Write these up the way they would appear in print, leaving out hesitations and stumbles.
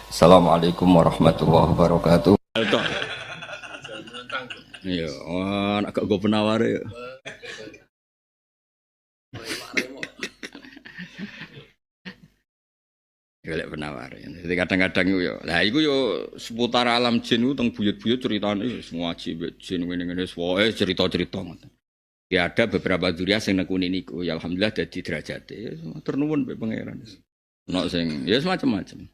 Assalamualaikum warahmatullahi wabarakatuh. Tok. Iya, agak gue penawar ya. Golek penawar. Jadi kadang-kadang yo, lah iku yo seputar alam jin itu teng buyut-buyut ceritane semua ngaji jin ngene-ngene wae cerita-cerita ngoten. Ya ada beberapa durian sing nekuni niku, ya alhamdulillah dadi derajate. Matur nuwun mbek pangeran. Ono sing ya semacam-macam.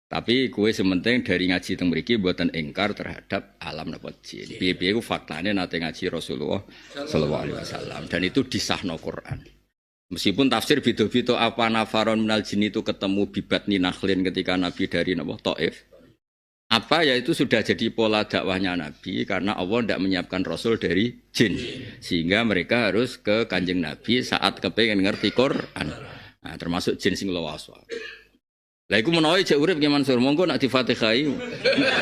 Tapi kue sementing dari ngaji teng mriki mboten ingkar terhadap alam napa jin. Piye-piye ku faktane nate ngaji Rasulullah sallallahu alaihi wasallam dan itu disahno Quran. Meskipun tafsir beda-beda apa nafaron minal jin itu ketemu bibat ninakhlin ketika Nabi dari Taif. Apa ya itu sudah jadi pola dakwahnya Nabi karena Allah tidak menyiapkan Rasul dari jin. Sehingga mereka harus ke kanjeng Nabi saat kepengen ngerti Quran. Nah, termasuk jin sing lawas. Lah iku menawa cek urip ki Mansur, monggo nak difatihai.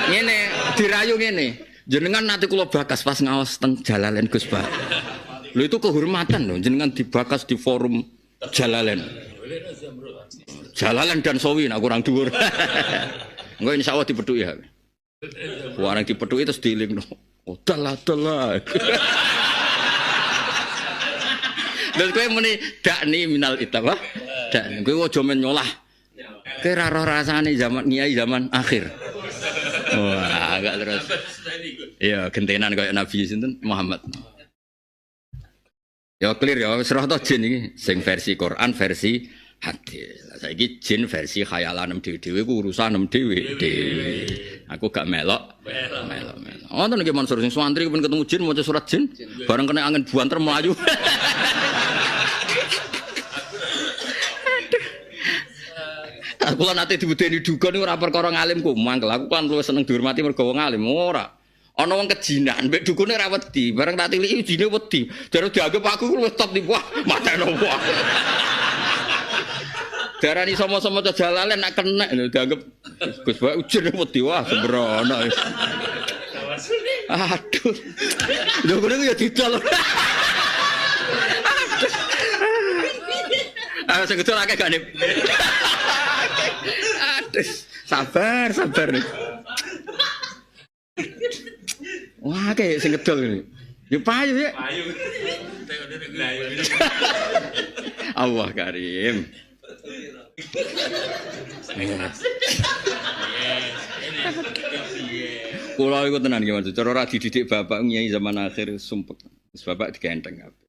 Ngene, dirayu ngene. Jenengan nanti kula bakas pas ngaos teng Jalalain Gus Pak. Lho itu kehormatan loh, jenengan dibakas di forum Jalalain. Jalalain dan Sawi nak kurang dhuwur. Engko insyaallah dipethuk ya. Warang dipethuk terus dilingno. Oh, dalah. Lha kowe muni dakni minal itaba. Dak kowe aja men nyolah. Kira roh rasane zaman kiai zaman akhir. Wah, agak terus. Iya, gentenan kayak Nabi sinten Muhammad. Ya clear ya, wis roh to jin iki sing versi Quran versi hadis. Saiki jin versi khayalan dhewe-dhewe ku urusan dhewe. Aku gak melok. Wonten iki Mansur sing santri pun ketemu jin maca surat jin, bareng kena angin buanter melayu. Aku lan ate dibudeni duga niku ora perkara ngalimku, mangkel aku kan luwih seneng dihormati mergo wong alim ora. Ana wong kejinan, mbek dukune ra wedi, bareng tak tiliki jine wedi. Jare dianggep aku luwih top di wah, mateno wah. Darani sama-sama Jalalain nak kena dianggep Gus Bae ujine wedi wah sembrono. Aduh. Lho kene ya didol. Ah sing gedhe akeh gak nih. Aduh, sabar nih. Wah, kayak sing gedol ini. Ya payu ya. Allah Karim. Kula iku tenan iki Mas. Cara ora dididik bapak nyai zaman akhir sumpek. Wis bapak digenteng kabeh.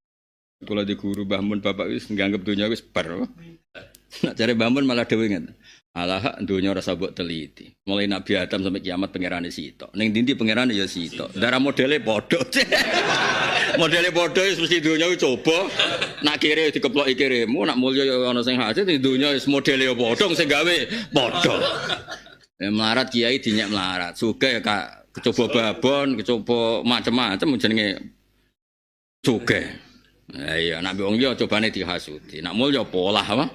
Kula di guru Mbah Mun bapak wis nganggep donya wis bar. Nak cari Mbah Mun malah dhewe ngene. Alah donya rasa mbok teliti. Mulai Nabi Adam sampai kiamat pangerane sitok. Ning ndi pangerane ya sitok. Darah modele padha. Modele padha wis mesti donya wis coba. Nak kire dikeploki kiremu, nak mulya ya ana sing hajat ning donya wis modele ya padha sing gawe padha. Melarat kiai dinyek melarat. Sugih ya Kak kecoba babon, kecoba macam-macam jenenge sugih. Iya, nak wong liya cobane dihasuti. Nak mulya polah apa?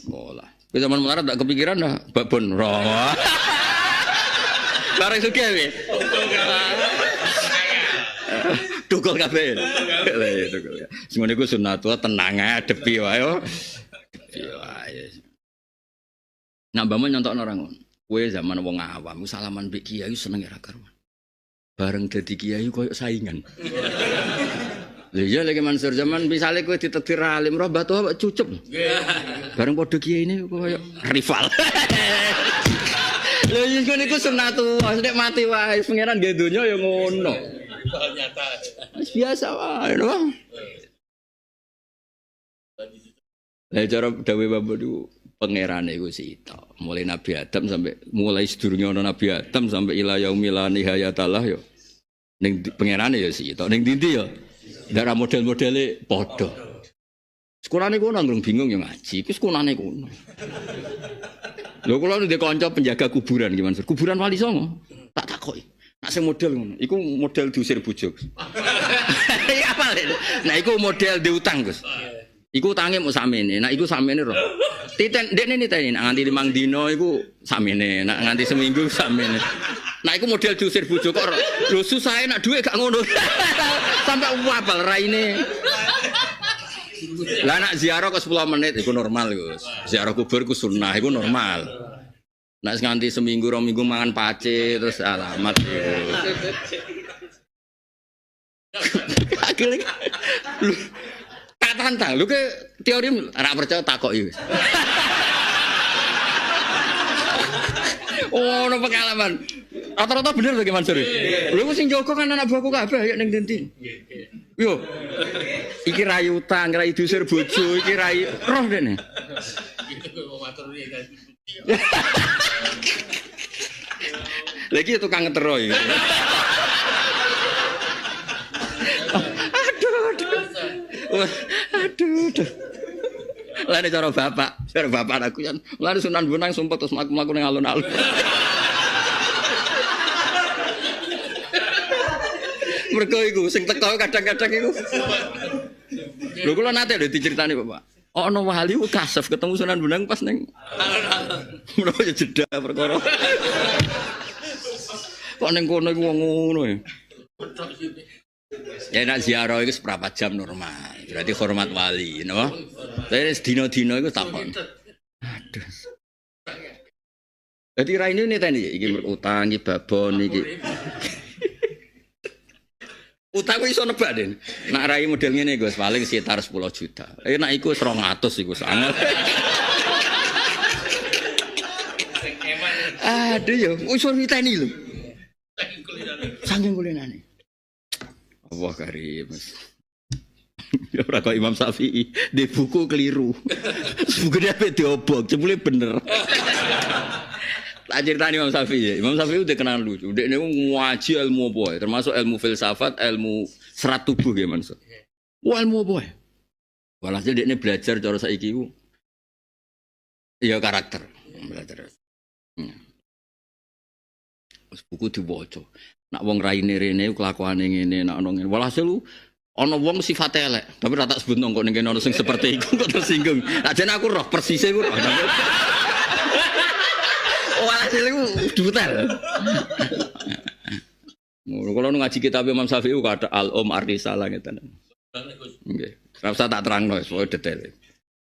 Polah. Kowe zaman melarat tak kepikiran dah babon rawa. Bareng sugih kowe. Tukul kabeh. Tukul. Sing ngene iku sunnatul tenang adepi wae. Depi wae. Nak mbamon nyontokno ora ngono. Kowe zaman wong awam salaman mbek kiai seneng ora karuan. Bareng dadi kiai koyo saingan. Lha iya lagi Mansur zaman misale kowe ditetir alim roh batu awak cucup. Bareng padha kiai ini koyo rival. Lha iya ngene iku sunnatul, nek mati wae pangeran nggih donya ya ngono. Nyata. Biasa wae lho. Lah cara dawe bapak niku pangerane iku sitok. Mulai Nabi Adam sampai mulai sedurunge ana Nabi Adam sampai ila yaumil nihayatallah yo. Ning pangerane ya sitok, ning ndi ya darah model-modele padha. Sekolahane kono nang bingung ya ngaji, iku sekolahane kono. Lho kula ndek kanca penjaga kuburan iki Mansur. Kuburan Wali Songo. Tak takoki. Nak sing model ngono, iku model diusir bojo. Iya apa? Nah iku model diutang, Gus. Iku utange mau sakmene. Nah iku sakmene ro. Titen ndekne niteni nganti 5 dina iku sakmene, nak nganti seminggu sakmene. Nah iku model diusir bojo kok lho susah nak dhuwit gak ngono. Sampai wapal raine. Lah nak ziarah ke 10 menit iku normal, Gus. Ziarah kubur iku sunnah iku normal. Nek nganti seminggu 2 minggu mangan pace terus alamat iku. Akhirnya lu tak tantang, lu ke teori ora percaya takoki wis. Oh, no pengalaman. Rata-rata bener lho Mansur. Lho sing jaga kan anak buahku kabeh ya ning ndi. Yo. Iki rai utang, rai dusir bojo, iki rai roh dene. Lagi tukang ngetero iki. Aduh. Lane cara bapak aku kan. Lane Sunan Bonang sumpah terus mlaku-mlaku ning alun-alun. Mergo iku sing teko kadang-kadang iku. Lho kula nate lho diceritani Bapak. Ono wali ku kasef ketemu Sunan Bonang pas ning menawa ya jeda perkara. Kok ning kono iku wong ngono ya. Ya nak ziarah itu seberapa jam normal. Berarti hormat wali, no? Tapi dino-dino itu takon. Aduh. Jadi raine ini tadi, iki utang, iki babon, iki. Utang iso nebak den. Nak rai model ngene Gus, paling sekitar 10 juta. Nak iku 200 iku sangat. Aduh yo, iso niteni lho. Saking kulinane. Allah karim. Ya ora kok Imam Syafi'i di buku keliru. Buku dia pe diobok, jebule bener. Tak ceritani Imam Syafi'i. Imam Syafi'i udah kenal lucu. Dia niku ngaji ilmu apa ya? Termasuk ilmu filsafat, ilmu serat tubuh ya maksud. Wah ilmu apa ya? Walhasil dia belajar cara saiki ku. Ya karakter. Belajar. Buku dibaca. Nak wong raine rene kelakuane ngene, nak ono ngene. Walhasil ana wong sifate elek, tapi ora tak sebut kok ning kene ono sing seperti iku kok tersinggung. Ajane aku roh persise ku roh. Walhasil iku detail. Kalau ngaji kitab Imam Syafi'i kata Al-Om Ar-Risalah ngeten. Nggih. Ora usah tak terangno, soal detail.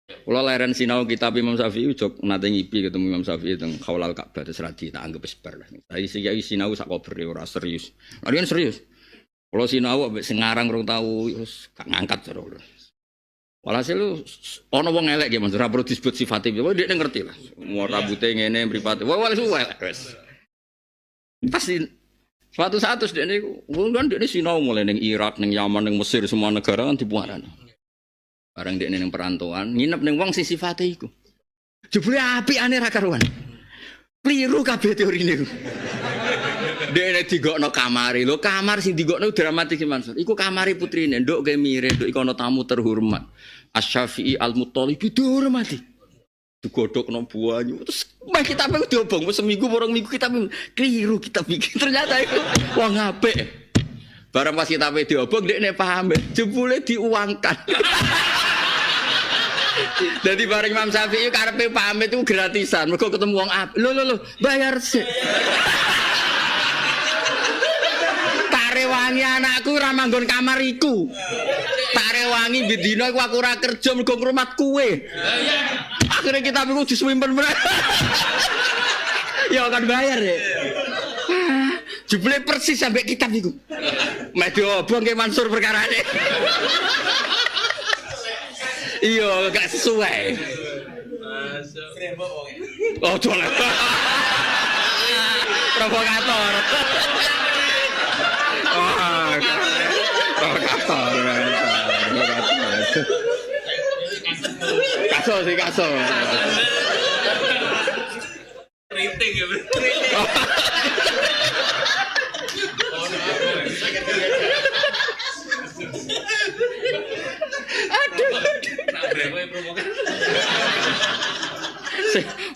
Kula leren sinau kitab Imam Syafi'i jog nate ngipi ketemu Imam Syafi'i teng Khaulal Ka'bah terus radi tak anggap sebar lah. Saya sinau sak kober ora serius. Larian serius. Kula sinau ambek sing ngarang rong tau wis gak ngangkat cara kula. Walhasil ana wong elek nggih Mas, ora perlu disebut sifate. Wah dhek ngerti lah. Mau rambute ngene mripate. Wah wis. Pasti suatu saat terus dhek niku, kan dhek sinau mulai ning Irak, ning Yaman, ning Mesir semua negara kan dipuarani. Barang dek neng perantauan, nginep neng wong sing sifate iku. Jebule apikane ra karuan. Kliru kabeh teori niku. Dene digokno kamare. Lho kamar sing digokno dramatis Mansur. Iku kamare putrine, nduk ke mire, nduk iku ana tamu terhormat. Asy-Syafi'i Al-Muttalibi dihormati. Digodhokno banyu. Terus meh kitabe diobong seminggu 2 minggu kitabe kliru kitab iki. Ternyata iku wong apik. Barang pas kitabe diobong dekne paham, jebule diuangkan. Jadi bareng Imam Syafi'i karepe pamit itu gratisan. Mergo ketemu wong apik. Lho, bayar sik. Tarewangi anakku ora manggon kamar iku. Tarewangi bendina iku aku ora kerja mergo ngrumat kowe. Akhirnya kita iku disuwimpen meneh. Ya kan bayar ya. Jebule persis sampai kitab iku. Meh diobong ke Mansur perkarane. Iya, gak sesuai. Oh, dolen. Provokator. Provokator. Kaso. Rating ya,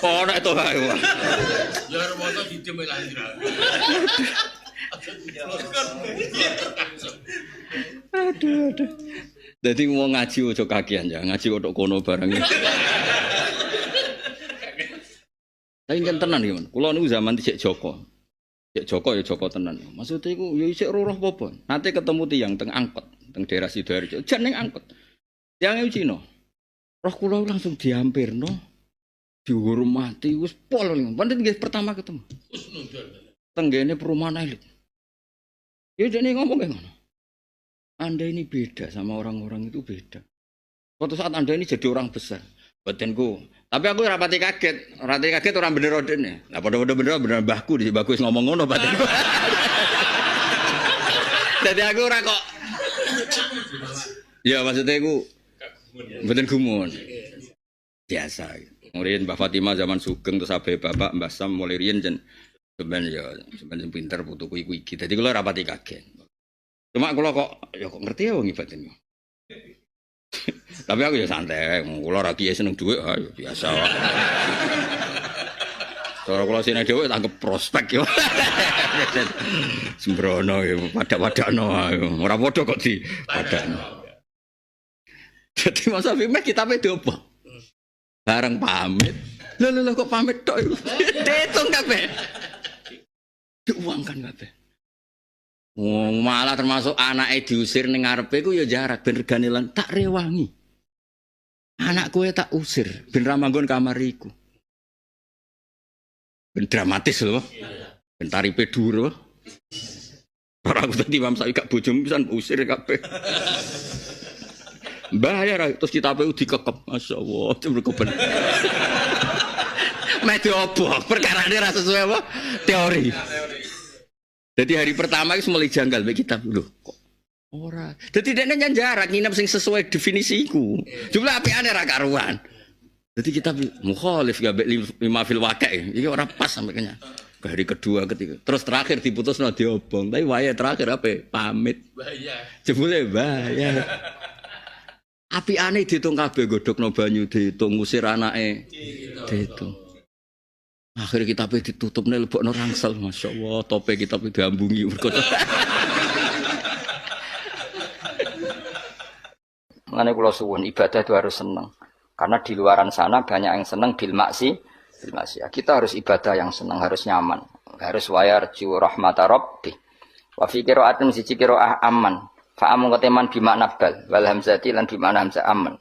Oh, nek to ae. ya remoto didem lanjut. Aduh. Dadi wong ngaji ojo kakean ya, ngaji kok kono bareng. Tapi kan tenan iki, Man. Kula niku zaman dhisik Joko. Cek Joko ya Joko tenan. Maksudnya iku ya isik roh apa. Nanti ketemu tiyang teng angkot, teng daerah Sidoarjo. Jan ning angkot. Tiyang e Cina. Roh kula langsung diampirno. dihormati wis pol. Pancen nggih pertama ketemu. Terus nundul. Tenggene perumahan elit. Ya dene ngomong ngono. Anda ini beda sama orang-orang itu beda. Suatu saat Anda ini jadi orang besar. Batinku. Tapi aku rapati kaget. Rapati kaget orang bener dene. Lah padha-padha bener mbahku di mbahku wis ngomong ngono batinku. Jadi aku ora kok. Ya maksudnya aku mboten gumun. Biasa. Ngurian Mbak Fatimah zaman Sugeng terus abe bapak Mbah Sam mulai riyen jen sampeyan pinter putuku iku iki. Dadi kula rapati kaget. Cuma kula kok ya kok ngerti ya wong ibadah. Tapi aku ya santai, kula ra kiye seneng dhuwit, ayo biasa wae. Cara kula sine dhewe tanggep prospek yo. Sembrono ya padha-padhano ora padha kok di padhano. Dadi masa film kitabe diopo? Bareng pamit. Lho kok pamit tok iku. Diitung kabeh. Diuangkan kabeh. Malah termasuk anake diusir ning ngarepe ku ya jarak ben regane lan tak rewangi. Anak kowe tak usir ben ra manggon kamar iku. Ben dramatis lho. Ben taripe dhuwur. Ora aku tadi Imam Syafi'i gak bojomu pisan usir kabeh. Bayar terus kitabe dikekep. Masyaallah, cemrek ben. Medio obok perkarane ra sesuai apa? Teori. Jadi hari pertama itu mulai janggal bagi kitab lho kok ora. Dadi dekne nyan jarak nginep sing sesuai definisiku. Jumlah apikane ra karuan. Jadi kitab mukhalif gak lima fil waqi'. Iki ora pas sampai kenya. Hari kedua ketiga. Terus terakhir diputusno diobong. Tapi wae terakhir apa? Pamit. Bahaya. Jebule bahaya. Apikane diitung kabeh godhokno banyu diitung ngusir anake. Diitung. Akhirnya kitabnya ditutup nih lebokno rangsel, masya Allah, tope kitab diambungi berkota. Mengenai pulau suwun ibadah itu harus senang, karena di luaran sana banyak yang senang bil maksi. Kita harus ibadah yang senang, harus nyaman, harus wayarju rahmata rabbi. Wa fi qira'atin siji qira'ah aman, fa amun qateman bi makna bal, wal hamzati lan bi makna hamzah aman.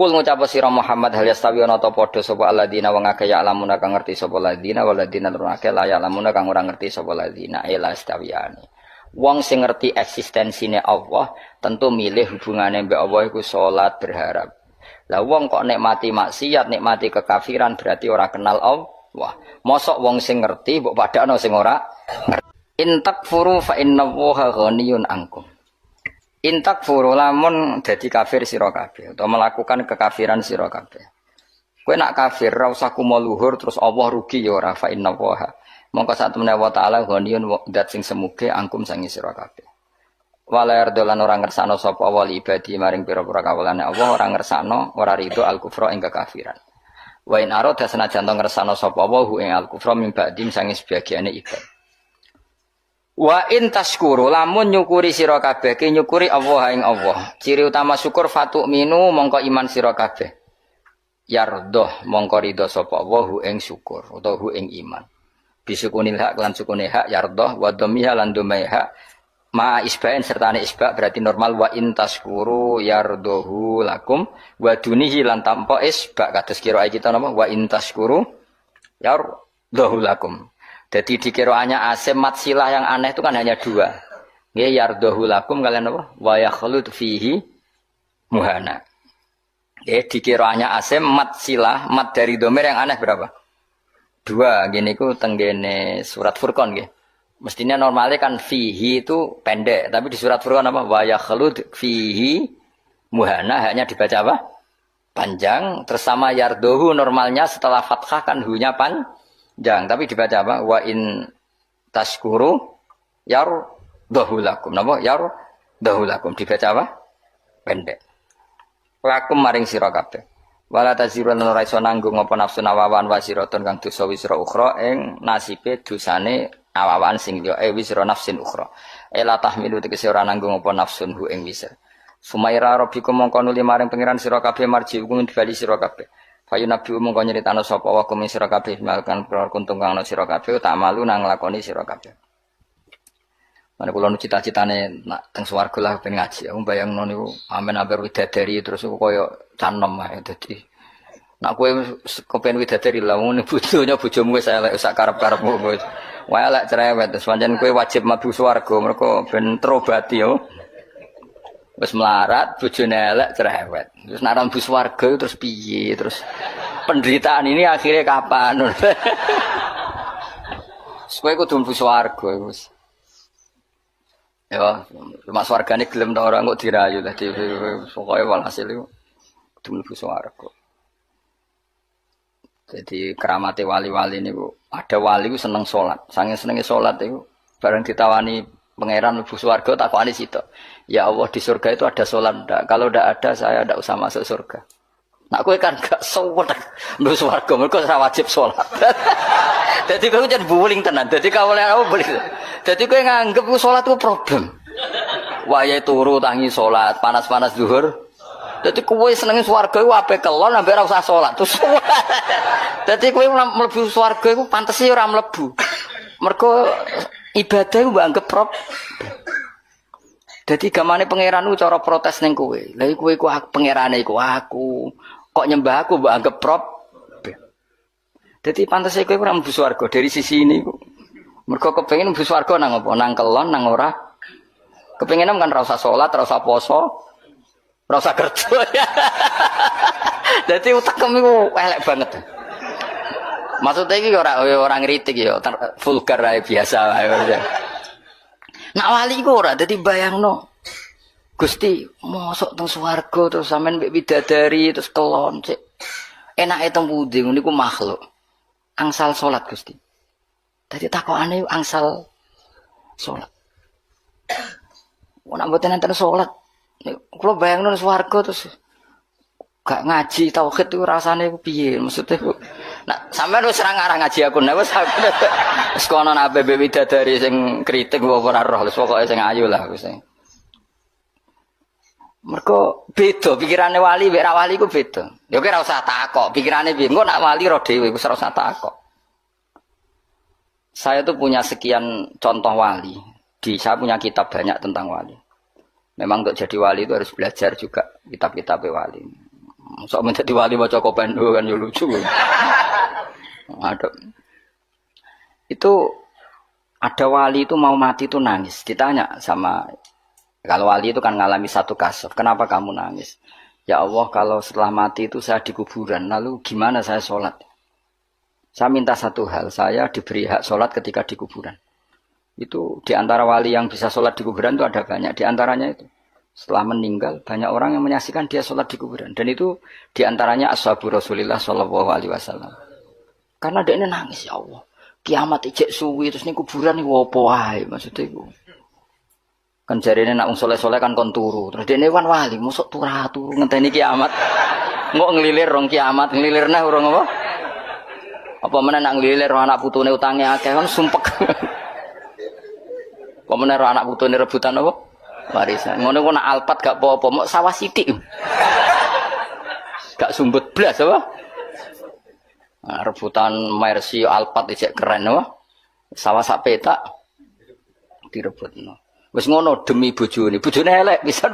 Kul ngucap sira Muhammad hal yastawi ana ta padha sapa alladzina wong akeh ya lamuna kang ngerti sapa alladzina waladina lan akeh la ya lamuna kang ora ngerti sapa alladzina ila stawiyane. Wong sing ngerti eksistensine Allah tentu milih hubungane mbek Allah iku salat berharap. Lah wong kok nikmati maksiat, nikmati kekafiran berarti ora kenal Allah. Mosok wong sing ngerti mbok padakno sing ora ngerti. In takfuru fa innallaha ghaniyun ankum. Intak furu lamun dadi kafir sira kabeh atau melakukan kekafiran sira kabeh. Kowe nak kafir ra usah kumo luhur terus Allah rugi ya ora fa inna waha. Mongko sak temene wa taala ghaniyun dat sing semuge angkum sangi sira kabeh. Wala yardolan ora ngersano sapa wali ibadi maring pira-pira kawulane Allah ora ngersano ora rido al kufra ing kekafiran. Wa in arada senajan to ngersano sapa wa hu ing al kufra min ba'dim sangi sebagiane ibad. Wa in tashkuru lamun nyukuri sira kabeh ki nyukuri Allah ing Allah. Ciri utama syukur fatu minu mongko iman sira kabeh. Yardoh mongko ridho sapa Allah ing syukur utawa ing iman. Bisukunil hak lan sukune hak yardoh wa dhammiha lan dhammai hak ma isbain sertane isba berarti normal wa in tashkuru yardohu lakum wa dunihi lan tanpa isba kados kira kita napa wa in tashkuru yardohu lakum. Jadi di kiroannya asim mat silah yang aneh itu kan hanya dua. Nggih yardahu lakum kalian apa? Wa yakhlud fihi muhana. Nggih di kiroannya asim mat silah mat dari domir yang aneh berapa? Dua. Gini ku tenggene surat Furqan nggih. Mestinya normalnya kan fihi itu pendek, tapi di surat Furqan apa? Wa yakhlud fihi muhana hanya dibaca apa? Panjang. Terus sama yardahu normalnya setelah fathah kan hu-nya jangan, tapi dibaca apa? Wa in tashkuru yardahu lakum. Napa? Yardahu lakum. Dibaca apa? Pendek. Lakum maring sira kabeh. Wala tazirun ora iso nanggung apa nafsu awawan wasiratun kang dosa wisra ukhra ing nasibe dosane awawan sing liya wisra nafsin ukhra. Ela tahmilu tegese ora nanggung apa nafsun hu ing wisra. Sumaira rabbikum mongko nuli maring pangeran sira kabeh marji hukum dibali sira kabeh. Fayu nabi umum kau nyeritano sapa wa kum sira kabeh melakukan kuntung kang ana sira kabeh tak malu nang nglakoni sira kabeh. Mane kula nu cita-citane nak teng swarga lah ben ngaji. Aku bayangno niku amen amper widadari terus kaya canom ae dadi Nak kowe kepen widadari lah ngene bojonya bojomu wis elek sak karep-karepmu kowe. Wae elek cerewet terus pancen kowe wajib mlebu swarga mergo ben terobati yo. Wis melarat bojone elek cerewet. Terus nek mlebu swarga terus piye? Terus penderitaan ini akhirnya kapan? Kowe kudu mlebu swarga wis. Ya, cuma swargane gelem ta ora kok dirayu dadi pokoke walhasil iku kudu mlebu swarga. Jadi keramate wali-wali ini ada wali ku seneng sholat, sange senenge sholat itu bareng ditawani pangeran mlebu swarga takoni sitok. Ya Allah di surga itu ada sholat ndak? Kalau ndak ada saya ndak usah masuk surga. Nak kowe kan gak sholat mlebu swarga mergo ora wajib sholat. Dadi kowe jan buling tenan. Dadi kawule apa buling. Dadi kowe nganggep sholat ku problem. Wayahe turu tangi sholat, panas-panas zuhur. Dadi kowe senenge swarga iku ape kelon ambek ora usah salat. Terus dadi kowe mlebu swarga iku pantese ora mlebu. Mergo ibadah iku mbok anggap prop. Dadi gamane pangeran ku cara protes ning kowe. Lah kowe iku pangerane iku aku. Kok nyembah aku mbok anggap prop. Dadi pantese kowe ora mlebu swarga dari sisi ini iku. Mergo kepengin mlebu swarga nang apa? Nang kelon nang ora. Kepengine kan ora usah salat, ora usah poso. Rasa kerja ya. Jadi utekem iku elek banget. Maksudnya iki ora ngritik ya, vulgar ae biasa wae. Nak wali iku ora dadi bayangno. Gusti, mosok teng swarga terus sampean mbek bidadari terus kelon sik. Enake teng pundi niku makhluk. Angsal salat Gusti. Dadi takokane angsal salat. Ora mboten enten salat. Kalau bayangin swarga terus gak ngaji tauhid itu rasanya piye maksudnya nak sampean wis ora ngarang ngaji aku nek wis aku wis kono nak APB widadari sing kritik ora roh wis pokoke sing ayu lah wis. Mergo beda pikirane wali mek ra wali ku beda. Ya kowe ora usah takok pikirane piye engko nak wali ro dhewe wis ora usah takok. Saya tuh punya sekian contoh wali. Saya punya kitab banyak tentang wali. Memang untuk jadi wali itu harus belajar juga kitab-kitab wali. Sok menjadi wali maca kopendo kan ya lucu. Ada. Itu ada wali itu mau mati itu nangis. Ditanya sama kalau wali itu kan ngalami satu kasus. Kenapa kamu nangis? Ya Allah kalau setelah mati itu saya di kuburan. Lalu gimana saya sholat? Saya minta satu hal. Saya diberi hak sholat ketika di kuburan. Itu di antara wali yang bisa sholat di kuburan itu ada banyak. Di antaranya itu setelah meninggal banyak orang yang menyaksikan dia sholat di kuburan. Dan itu di antaranya ashabu Rasulillah Shallallahu Alaihi Wasallam. Karena dia ini nangis ya Allah. Kiamat ijek suwi terus ini kuburan ini wopo wae maksudnya itu. Kan jarine nak soleh-soleh kan kon turu. Terus dia ini kan wali musuk turu ngenteni kiamat. Nggak ngelilir rong kiamat ngelilirne urung apa? Apa meneh nak ngelilir anak putune utange akeh kan sumpek. Pemenang anak putune rebutan apa? Warisan. Ngono ku nak alpat gak apa-apa, mok sawah sithik. Gak sumbut blas apa? Nah, rebutan Mercy alpat isek keren apa? Sawah sak petak direbutno. Wis ngono demi bojone. Bojone elek pisan.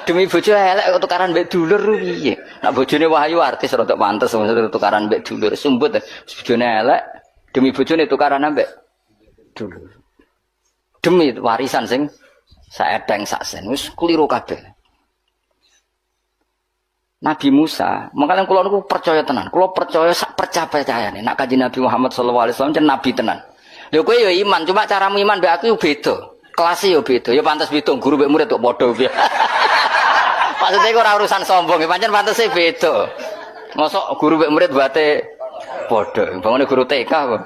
Demi bojo elek kok tukaran mbek dulur piye? Nak bojone wahyu artis rada pantes maksud tukaran mbek dulur sumbut. Bojone elek demi bojone tukaran mbek dulur. Demi warisan sing saedeng sak sen wis keliru kabeh. Nabi Musa, makanya kula niku percaya tenan. Kula percaya sak percayane nek Kanjeng Nabi Muhammad sallallahu alaihi wasallam jan nabi tenan. Lho kowe ya iman, cuma caramu iman mbek aku beda. Kelasé ya beda. Ya pantes beda guru mbek murid kok padha piye. Maksudnya ora urusan sombong, pancen pantese beda. Mosok guru mbek murid bate padha. Bangane guru TK kok.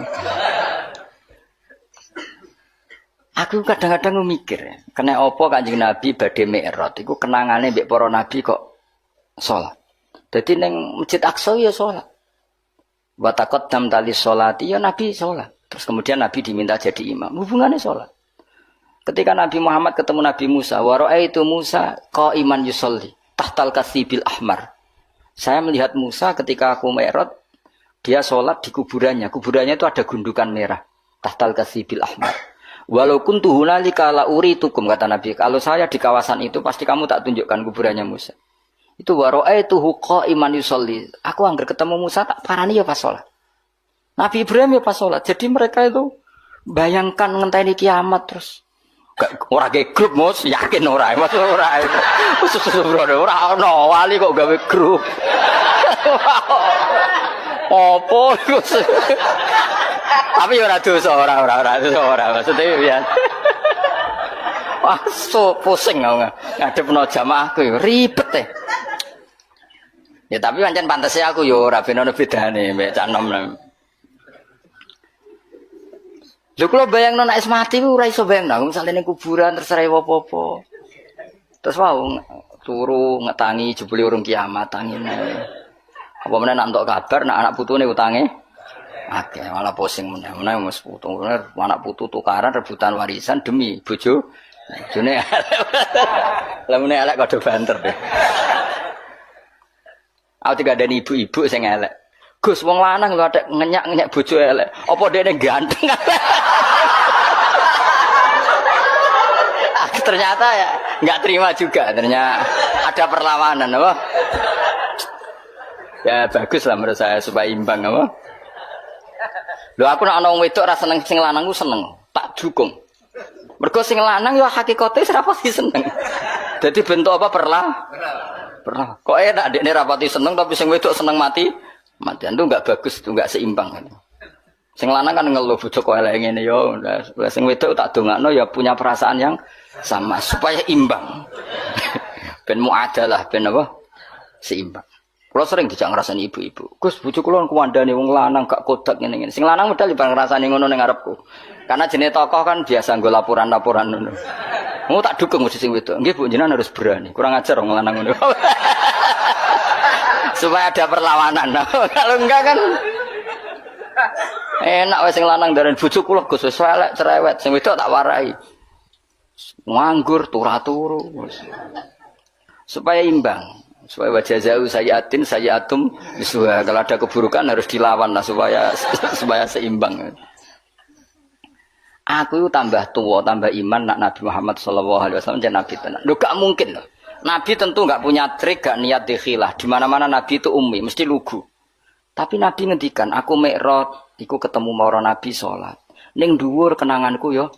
Aku kadang-kadang mikir, kena apa Kanjeng Nabi badhe Mi'raj iku kenangane mbek para nabi kok salat. Dadi ning Masjid Aqsa ya salat. Wa taqaddam tali sholati ya Nabi salat. Terus kemudian Nabi diminta jadi imam. Hubungannya salat. Ketika Nabi Muhammad ketemu Nabi Musa, wa ra'aitu Musa qa'iman yusolli tahtal kasibil ahmar. Saya melihat Musa ketika aku Mi'raj, dia salat di kuburannya. Kuburannya itu ada gundukan merah. Tahtal kasibil ahmar. Walau kuntu hunalika la uritukum kata Nabi. Kalau saya di kawasan itu pasti kamu tak tunjukkan kuburannya Musa. Itu wara'aituhu qa'iman yusolli. Aku anggar ketemu Musa tak parani ya pas sholat. Nabi Ibrahim ya pas sholat. Jadi mereka itu bayangkan ngenteni kiamat terus. Ora ge grup Mus, yakin ora. Mas ora. Ora ono wali kok gawe grup. Opo iku. Tapi ora dosa, ora maksudnya ya. Wah, so pusing ngadepno jamaahku yo ribet teh. Ya tapi pancen pantese aku yo ora ben ono bedane mek cak nom. Lho kula bayangno nek mati ku ora iso bayangno, misale ning kuburan terus ora apa-apa. Terus wau turu ngetangi jebule urung kiamat tangine. Apa meneh nak entuk kabar nak anak putune utange akeh malah pusing meneh wis putu anak putu tukaran rebutan warisan demi bojo. Bojone lha meneh elek kode banter deh. Aku tidak ada ibu-ibu sing elek. Gus wong lanang lho atek ngenyak-ngenyak bojo elek. Apa dhekne ganteng? Ternyata ya enggak terima juga, ternyata ada perlawanan apa? Ya bagus lah menurut saya supaya imbang apa? Lho aku nek ana wong wedok ra seneng sing lanang ku seneng, tak dukung. Mergo sing lanang yo hakikate ora pasti seneng. Dadi bentuk apa pernah. Kok enak dekne ra pati seneng tapi sing wedok seneng mati. Matian itu enggak bagus, itu enggak seimbang. Sing lanang kan ngeluh bojo kok elek ngene yo. Lah sing wedok tak dongakno ya punya perasaan yang sama supaya imbang. Ben muadalah ben apa? Seimbang. Kula sering dijak ngrasani ibu-ibu. Gus bojo kula kuwandane wong lanang gak kodak ngene-ngene. Sing lanang medal bareng ngrasani ngono ning ngarepku. Karena jenis tokoh kan biasa nggo laporan-laporan ngono. Mau tak dukung mesti sing wedok. Nggih Bu jenengan harus berani. Kurang ajar wong lanang ngono. Supaya ada perlawanan. Kalau enggak kan enak wis sing lanang ndaren bojo kula Gus wis elek cerewet. Sing wedok tak warai. Nganggur turu-turu. Supaya imbang. Supaya wajazau sayyatum biswa. Kalau ada keburukan harus dilawan lah supaya seimbang. Aku itu tambah tua, tambah iman nak Nabi Muhammad SAW jadi Nabi tenan. Loh gak mungkin loh. Nabi tentu gak punya trik, gak niat dikhilah. Di mana-mana Nabi itu ummi, mesti lugu. Tapi Nabi ngendikan, aku mi'raj, iku ketemu marang Nabi sholat. Ning dhuwur kenanganku yo.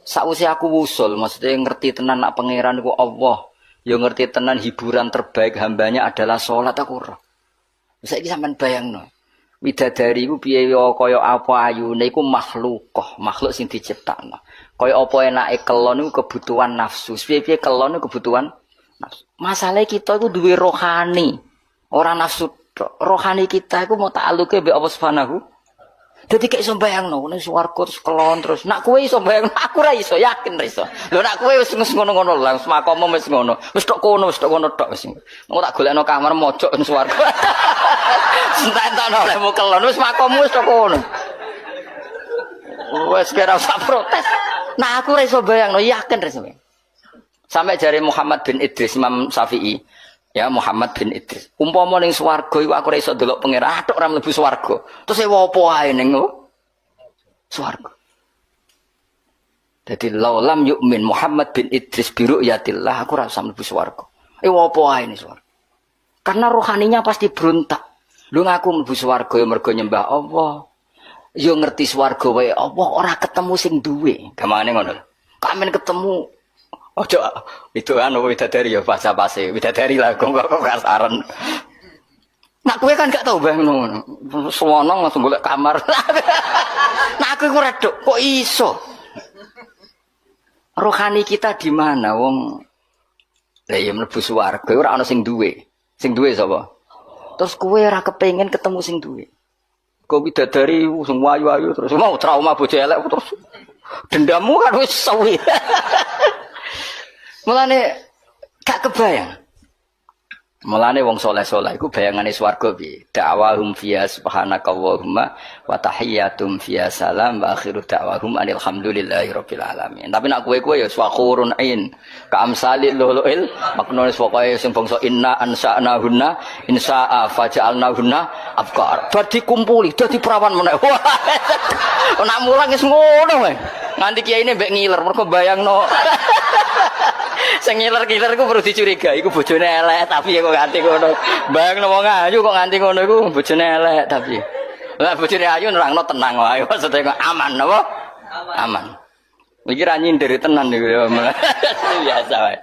Sakwise aku wusul, maksudnya ngerti tenan nak pangeran iku Allah. Yo ngerti tenan hiburan terbaik hambanya adalah sholat aku roh. Saiki sampean bayangno. Widadari iku piye kaya apa ayune iku makhluk sing diciptakno. Kaya apa enake kelon iku kebutuhan nafsu. Piye-piye kelon iku kebutuhan nafsu. Masalahe kita iku duwe rohani. Ora nafsu. Rohani kita iku mau ta'alluke mbek Allah Subhanahu. Dadi gak iso bayangno ning swarga terus kelon terus. Nak kowe iso bayangno, aku ora iso, yakin ora iso. Lho nak kowe wis ngono-ngono lah, wis makomo wis ngono. Wis tok kono tok wis. Mau tak golekno kamar mojok ning swarga. Sentak-entakno olehmu kelon wis makomo wis tok kono. Wis kira usah protes. Nah aku ora iso bayangno, yakin ora iso. Sampai jare Muhammad bin Idris Imam Syafi'i. Ya Muhammad bin Idris. Umpama ning swarga iku aku ora iso delok pangeran, atok ora mlebu swarga. Terus e opo ae ning swarga. Dadi laulam yu'min Muhammad bin Idris bi ru'yatillah aku ora usah mlebu swarga. Opo ae ning swarga. Karena rohaninya pasti berontak. Lu ngaku mlebu swarga ya mergo nyembah Allah. Ya ngerti swarga wae Allah ora ketemu sing duwe. Gamane ngono. Kamen ketemu ojo itu anu widadari ya bahasa basi widadari lah kok kasaran. Nak kowe kan gak tau bayangno. Suwono langsung golek kamar. Nah aku iku redok kok iso. Rohani kita di mana wong? Lah ya mlebu swarga ora ana sing duwe. Sing duwe sapa? Terus kowe ora kepengin ketemu sing duwe. Kok widadari sing ayu-ayu terus mau trauma bojo elek terus dendammu kan wis suwi. Mulane gak kebayang. Mulane wong saleh-saleh iku bayangane swarga piye? Da'wahum fiya subhanakallahumma wa tahiyyatum fiya salam wa akhiru da'wahum alhamdulillahirabbil alamin. Tapi nek kowe ya swakurun ain ka amsalil luluil maknane pokoke sing bangsa inna ansa'nahunna insa'a faja'alnahunna abqar. Dadi kumpuli, dadi perawan meneh. Nek mulang wis ngono wae. Nganti kiyaine mbek ngiler mergo bayangno. Sing ngiler-ngiler ku perlu dicurigai iku bojone elek tapi kok nganti ngono. Bayangno wong ayu kok nganti ngono iku bojone elek tapi. Lah bojone ayu nerangno tenang wae maksudnya kok aman napa? Aman. Iki ra nyindir tenan niku ya. Biasa wae.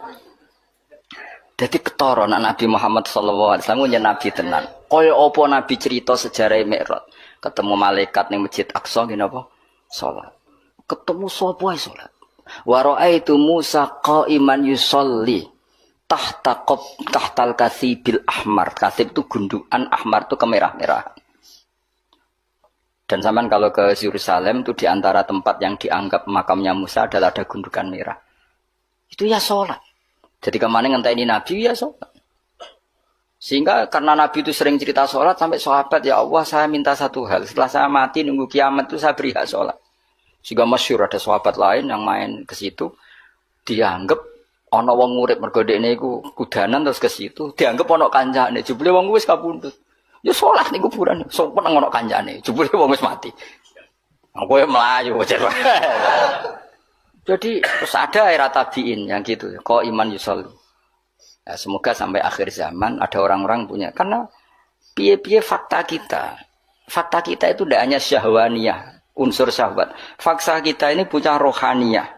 Dadi ketara Nabi Muhammad sallallahu alaihi wasallam nyen nabi tenan. Kaya apa nabi cerita sejarah Mi'raj. Ketemu malaikat ning Masjid Aqsa ngene apa? Salat. Ketemu sapa ae salat. Wa ra'aitu Musa qa'iman yusolli tahtal kasibil ahmar. Kasib itu gundukan, ahmar itu kemerah-merahan. Dan zaman kalau ke Yerusalem itu di antara tempat yang dianggap makamnya Musa adalah ada gundukan merah. Itu ya sholat. Jadi kemana ngenteni Nabi ya sholat. Sehingga karena Nabi itu sering cerita sholat sampai sahabat, ya Allah saya minta satu hal. Setelah saya mati nunggu kiamat itu saya beri hak sholat. Sehingga masyhur ada sahabat lain yang main ke situ. Dianggap ana wong urip mergo dekne iku kudanan terus ke situ. Dianggap ana kancane. Jebule wong wis kapundhut. Ya sholat ning kuburan. Sopan ana kancane. Jebule wong wis mati. Aku ya melayu. Jadi terus ada era tabiin yang gitu, kok iman yusolli. Ya, semoga sampai akhir zaman ada orang-orang punya, karena piye-piye fakta kita itu tidak hanya syahwaniyah, unsur syahwat. Fakta kita ini punya rohaniyah,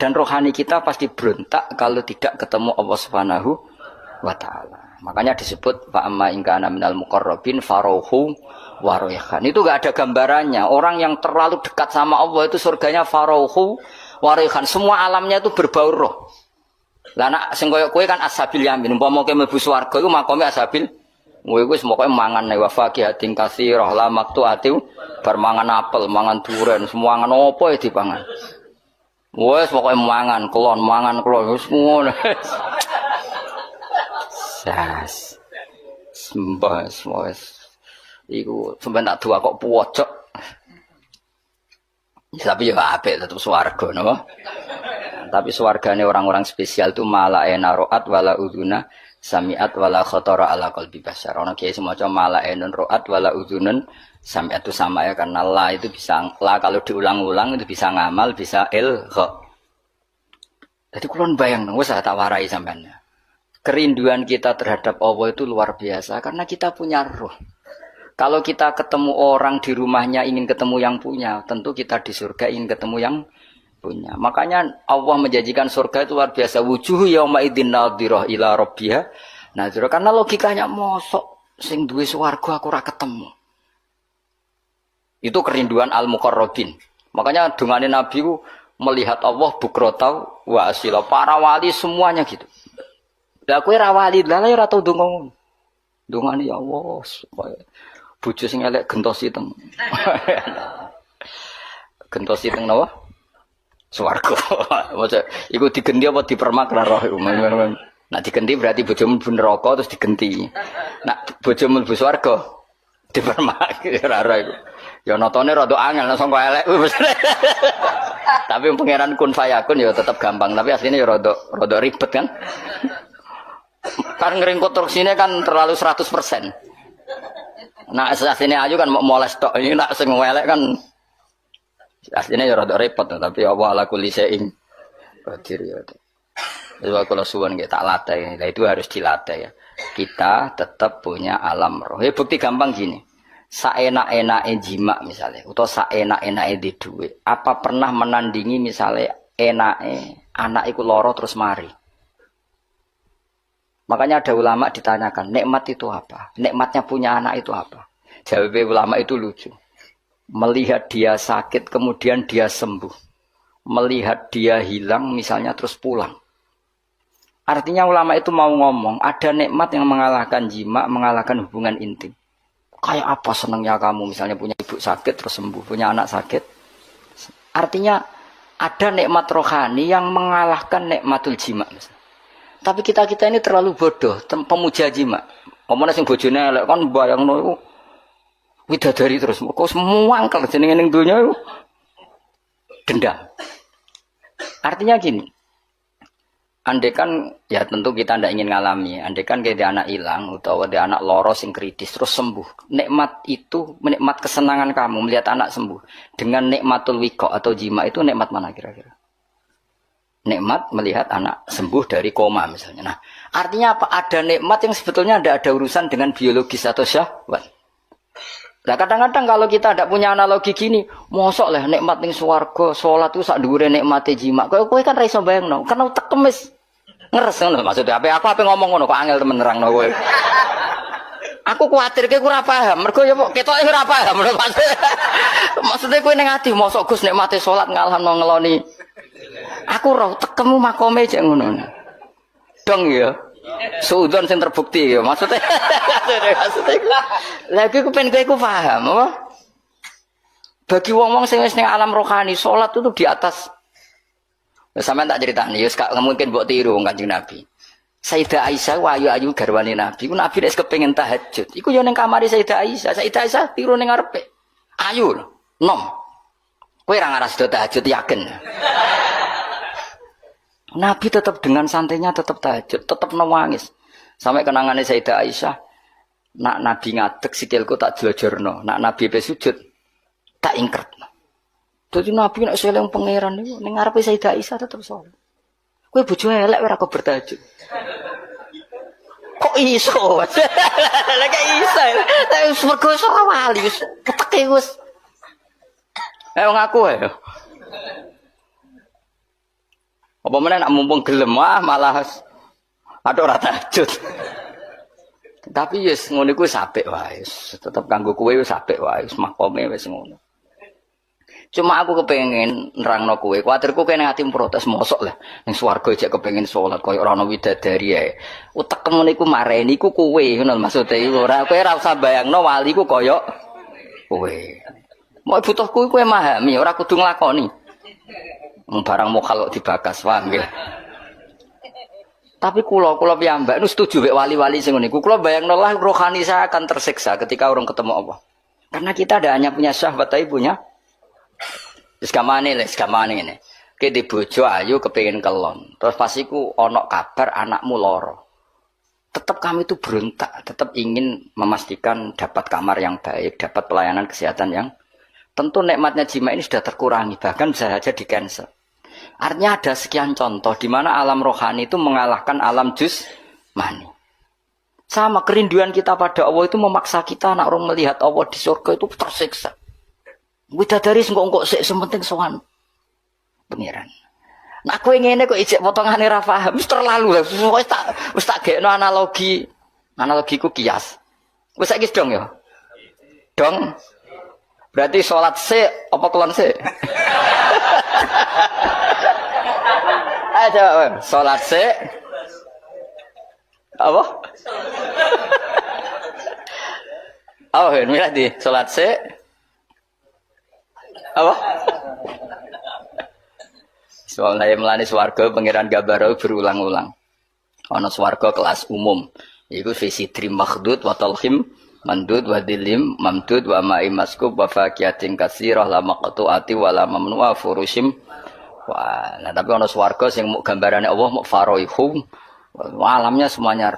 dan rohani kita pasti berontak kalau tidak ketemu Allah Subhanahu wa Ta'ala. Makanya disebut fa amma in kana minal muqarrabin farauhu wa rayhan. Itu enggak ada gambarannya. Orang yang terlalu dekat sama Allah itu surganya farauhu warihan, semua alamnya itu berbau roh. Lah nak sing koyo kowe kan ashabil yamin, umpama kowe mlebu swarga iku makome ashabil. Kowe wis pokoke mangan wa faqihatin katsirah la maqtu'ati, bar mangan apel, mangan duren, semua mangan apa ya dipangan. Wes pokoke mangan klon wis ngono. Sas. Sembah wis. Iku sampeyan tak doa kok pucuk. Tapi ya apik tetep swarga napa. Tapi swargane orang-orang spesial itu mala ena roat wala uduna samiat wala khatara ala qalbi bashar. Ono kiai semaca mala enun roat wala udunun samiat itu sama ya, karena la itu bisa la kalau diulang-ulang itu bisa ngamal, bisa ilgha. Jadi kulon bayang wis tak warai sampean. Kerinduan kita terhadap Allah itu luar biasa karena kita punya roh. Kalau kita ketemu orang di rumahnya ingin ketemu yang punya, tentu kita di surga ingin ketemu yang punya. Makanya Allah menjanjikan surga itu luar biasa. Wujuhu yauma idzin nadhirah ila rabbiha nadhirah. Karena logikanya mosok sing duwe swarga aku ora ketemu. Itu kerinduan al-muqarrabin. Makanya dungane Nabi ku melihat Allah bukrotau wa asila. Para wali semuanya gitu. Lah kowe ra wali, lah ora tau ndonga. Dungane ya Allah bojo sing elek gentos iteng. Gentos iteng napa? Swarga. Maksud iku digenti apa dipermak ra roh. Nek digenti berarti bojomu mlebu neraka terus digenti. Nek bojomu mlebu swarga dipermak ra roh iku. Ya notone rada angel nek sangka elek. Tapi pangeran kun fayakun ya tetap gampang, tapi aslinya ya rada ribet kan. Kan ngering konstruksinya kan terlalu 100%. Nah aslinya aja kan mau moles tok, ini nak sing welek kan aslinya ya rada repot, tapi Allah ala kulli syai'in qadir ya. Jadi kalau suwun kita tak latih, nah itu harus dilatih ya. Kita tetap punya alam roh. Ya bukti gampang gini. Saenak-enake jima misalnya, atau saenak-enake di duit. Apa pernah menandingi misalnya enake anak iku loro terus mari? Makanya ada ulama ditanyakan, nikmat itu apa? Nikmatnya punya anak itu apa? Jawab ulama itu lucu. Melihat dia sakit, kemudian dia sembuh. Melihat dia hilang, misalnya terus pulang. Artinya ulama itu mau ngomong, ada nikmat yang mengalahkan jima, mengalahkan hubungan intim. Kayak apa senangnya kamu, misalnya punya ibu sakit, terus sembuh. Punya anak sakit. Artinya ada nikmat rohani yang mengalahkan nikmatul jima. Misalnya. Tapi kita ini terlalu bodoh, pemuja jima. Omongnya sing bojone elek kan bayangno iku widadari terus. Kok semua angkel jenenge ning donya iku dendam. Artinya gini. Andekan ya tentu kita tidak ingin ngalami. Andekan kayak dia anak hilang atau dia anak loro sing kritis terus sembuh. Nikmat itu, nikmat kesenangan kamu melihat anak sembuh dengan nikmatul wiqa atau jima itu nikmat mana kira-kira? Nikmat melihat anak sembuh dari koma misalnya. Nah, artinya apa? Ada nikmat yang sebetulnya tidak ada urusan dengan biologis atau syahwat. Nah, kadang-kadang kalau kita tidak punya analogi gini, mosok lah nikmat ning swarga, salat itu sak dhuwure nikmate jima. Kowe kan ra iso bayangno, karena utek kemis. Ngeres ngono maksudnya aku ngomong ngono kok angel temen nerangno kowe. Aku kuwatir kowe ora paham, mergo ya ketoke ora paham. Maksudnya kowe ning ati mosok Gus nikmate salat ngalahno ngeloni. Aku roh tekemu makome cek ngono. Dong ya. Suudon sing terbukti ya maksudnya. Lagi aku pengen kowe paham apa? Bagi wong-wong sing wis ning alam rohani, salat itu di atas. Sampeyan tak critani, ya mungkin mbok tiru wong Kanjeng Nabi. Sayyidah Aisyah ayu-ayu garwane Nabi. Ku Nabi nek kepengin tahajud, iku yo ning kamare Sayyidah Aisyah. Sayyidah Aisyah tiru ning ngarepe. Ayu lho, nom. Kowe ora ngaras do tahajud yakin. Nabi tetap dengan santainya tetap tahajud, tetap nangis. Sampai kenangannya Sayyidah Aisyah, nak Nabi ngadeg sikilku tak jelajurno, nak Nabi pe sujud tak ingkretno. Dadi Nabi nek seling pangeran niku ning ngarepe Sayyidah Aisyah tetap salat. Kowe bojo elek ora kok bertahajud. Kok iso? Lah kok iso. Tapi mergo iso wali wis peteke wis. Ayo ngaku ae. Apa meneh nak mumpung gelem malah ada ora tahajud. Tapi yes ngono iku apik wae. Tetep kanggo kowe wis apik wae, makome wis ngono. Cuma aku kepengen nerangno kowe, kuwatirku kene ati protes mosok lah. Ning swarga jek kepengen salat koyo ora ana widadari ae. Utekmu niku mareni iku kowe ngono maksude iku ora kowe ora usah bayangno wali ku koyo kowe. Mau butuhku kowe memahami, ora kudu nglakoni. Barang mau kalau dibakas paham nggih. Tapi kula piyambak nu setuju mek wali-wali sing niku. Kula bayangno lah rohani saya akan tersiksa ketika orang ketemu Allah. Karena kita ada hanya punya syahwat tapi punya wis gamane ngene. Ki di bojo ayu kepengin kelon. Terus pas iku ana kabar anakmu lara. Tetap kami itu berontak, tetap ingin memastikan dapat kamar yang baik, dapat pelayanan kesehatan yang tentu nikmatnya jima ini sudah terkurangi, bahkan bisa saja di-cancel. Artinya ada sekian contoh di mana alam rohani itu mengalahkan alam jusmani. Sama kerinduan kita pada Allah itu memaksa kita anak orang melihat Allah di surga itu tersiksa. Widadari engkok sik sementing sowan pengiran. Nah kowe ngene kok ijek potongane ra paham, wis terlalu lah. Wis tak gekno analogiku kias. Wis saiki dong ya. Dong. Berarti salat sik apa kelon sik? Ayo salat sik. Apa? Oh, mirah di salat sik. Apa? Soalnya melani swarga pangeran Gabaro berulang-ulang. Ana swarga kelas umum. Iku visi trim makhdud wa talhim mandud wa dilim mamdud wa ma'i maskub wa faqiyatin katsirah la maqtu'ati wa la mamnu'a furushim. Wah, nah tapi ana swarga sing muk gambarane Allah muk faraihum. Alamnya semuanya.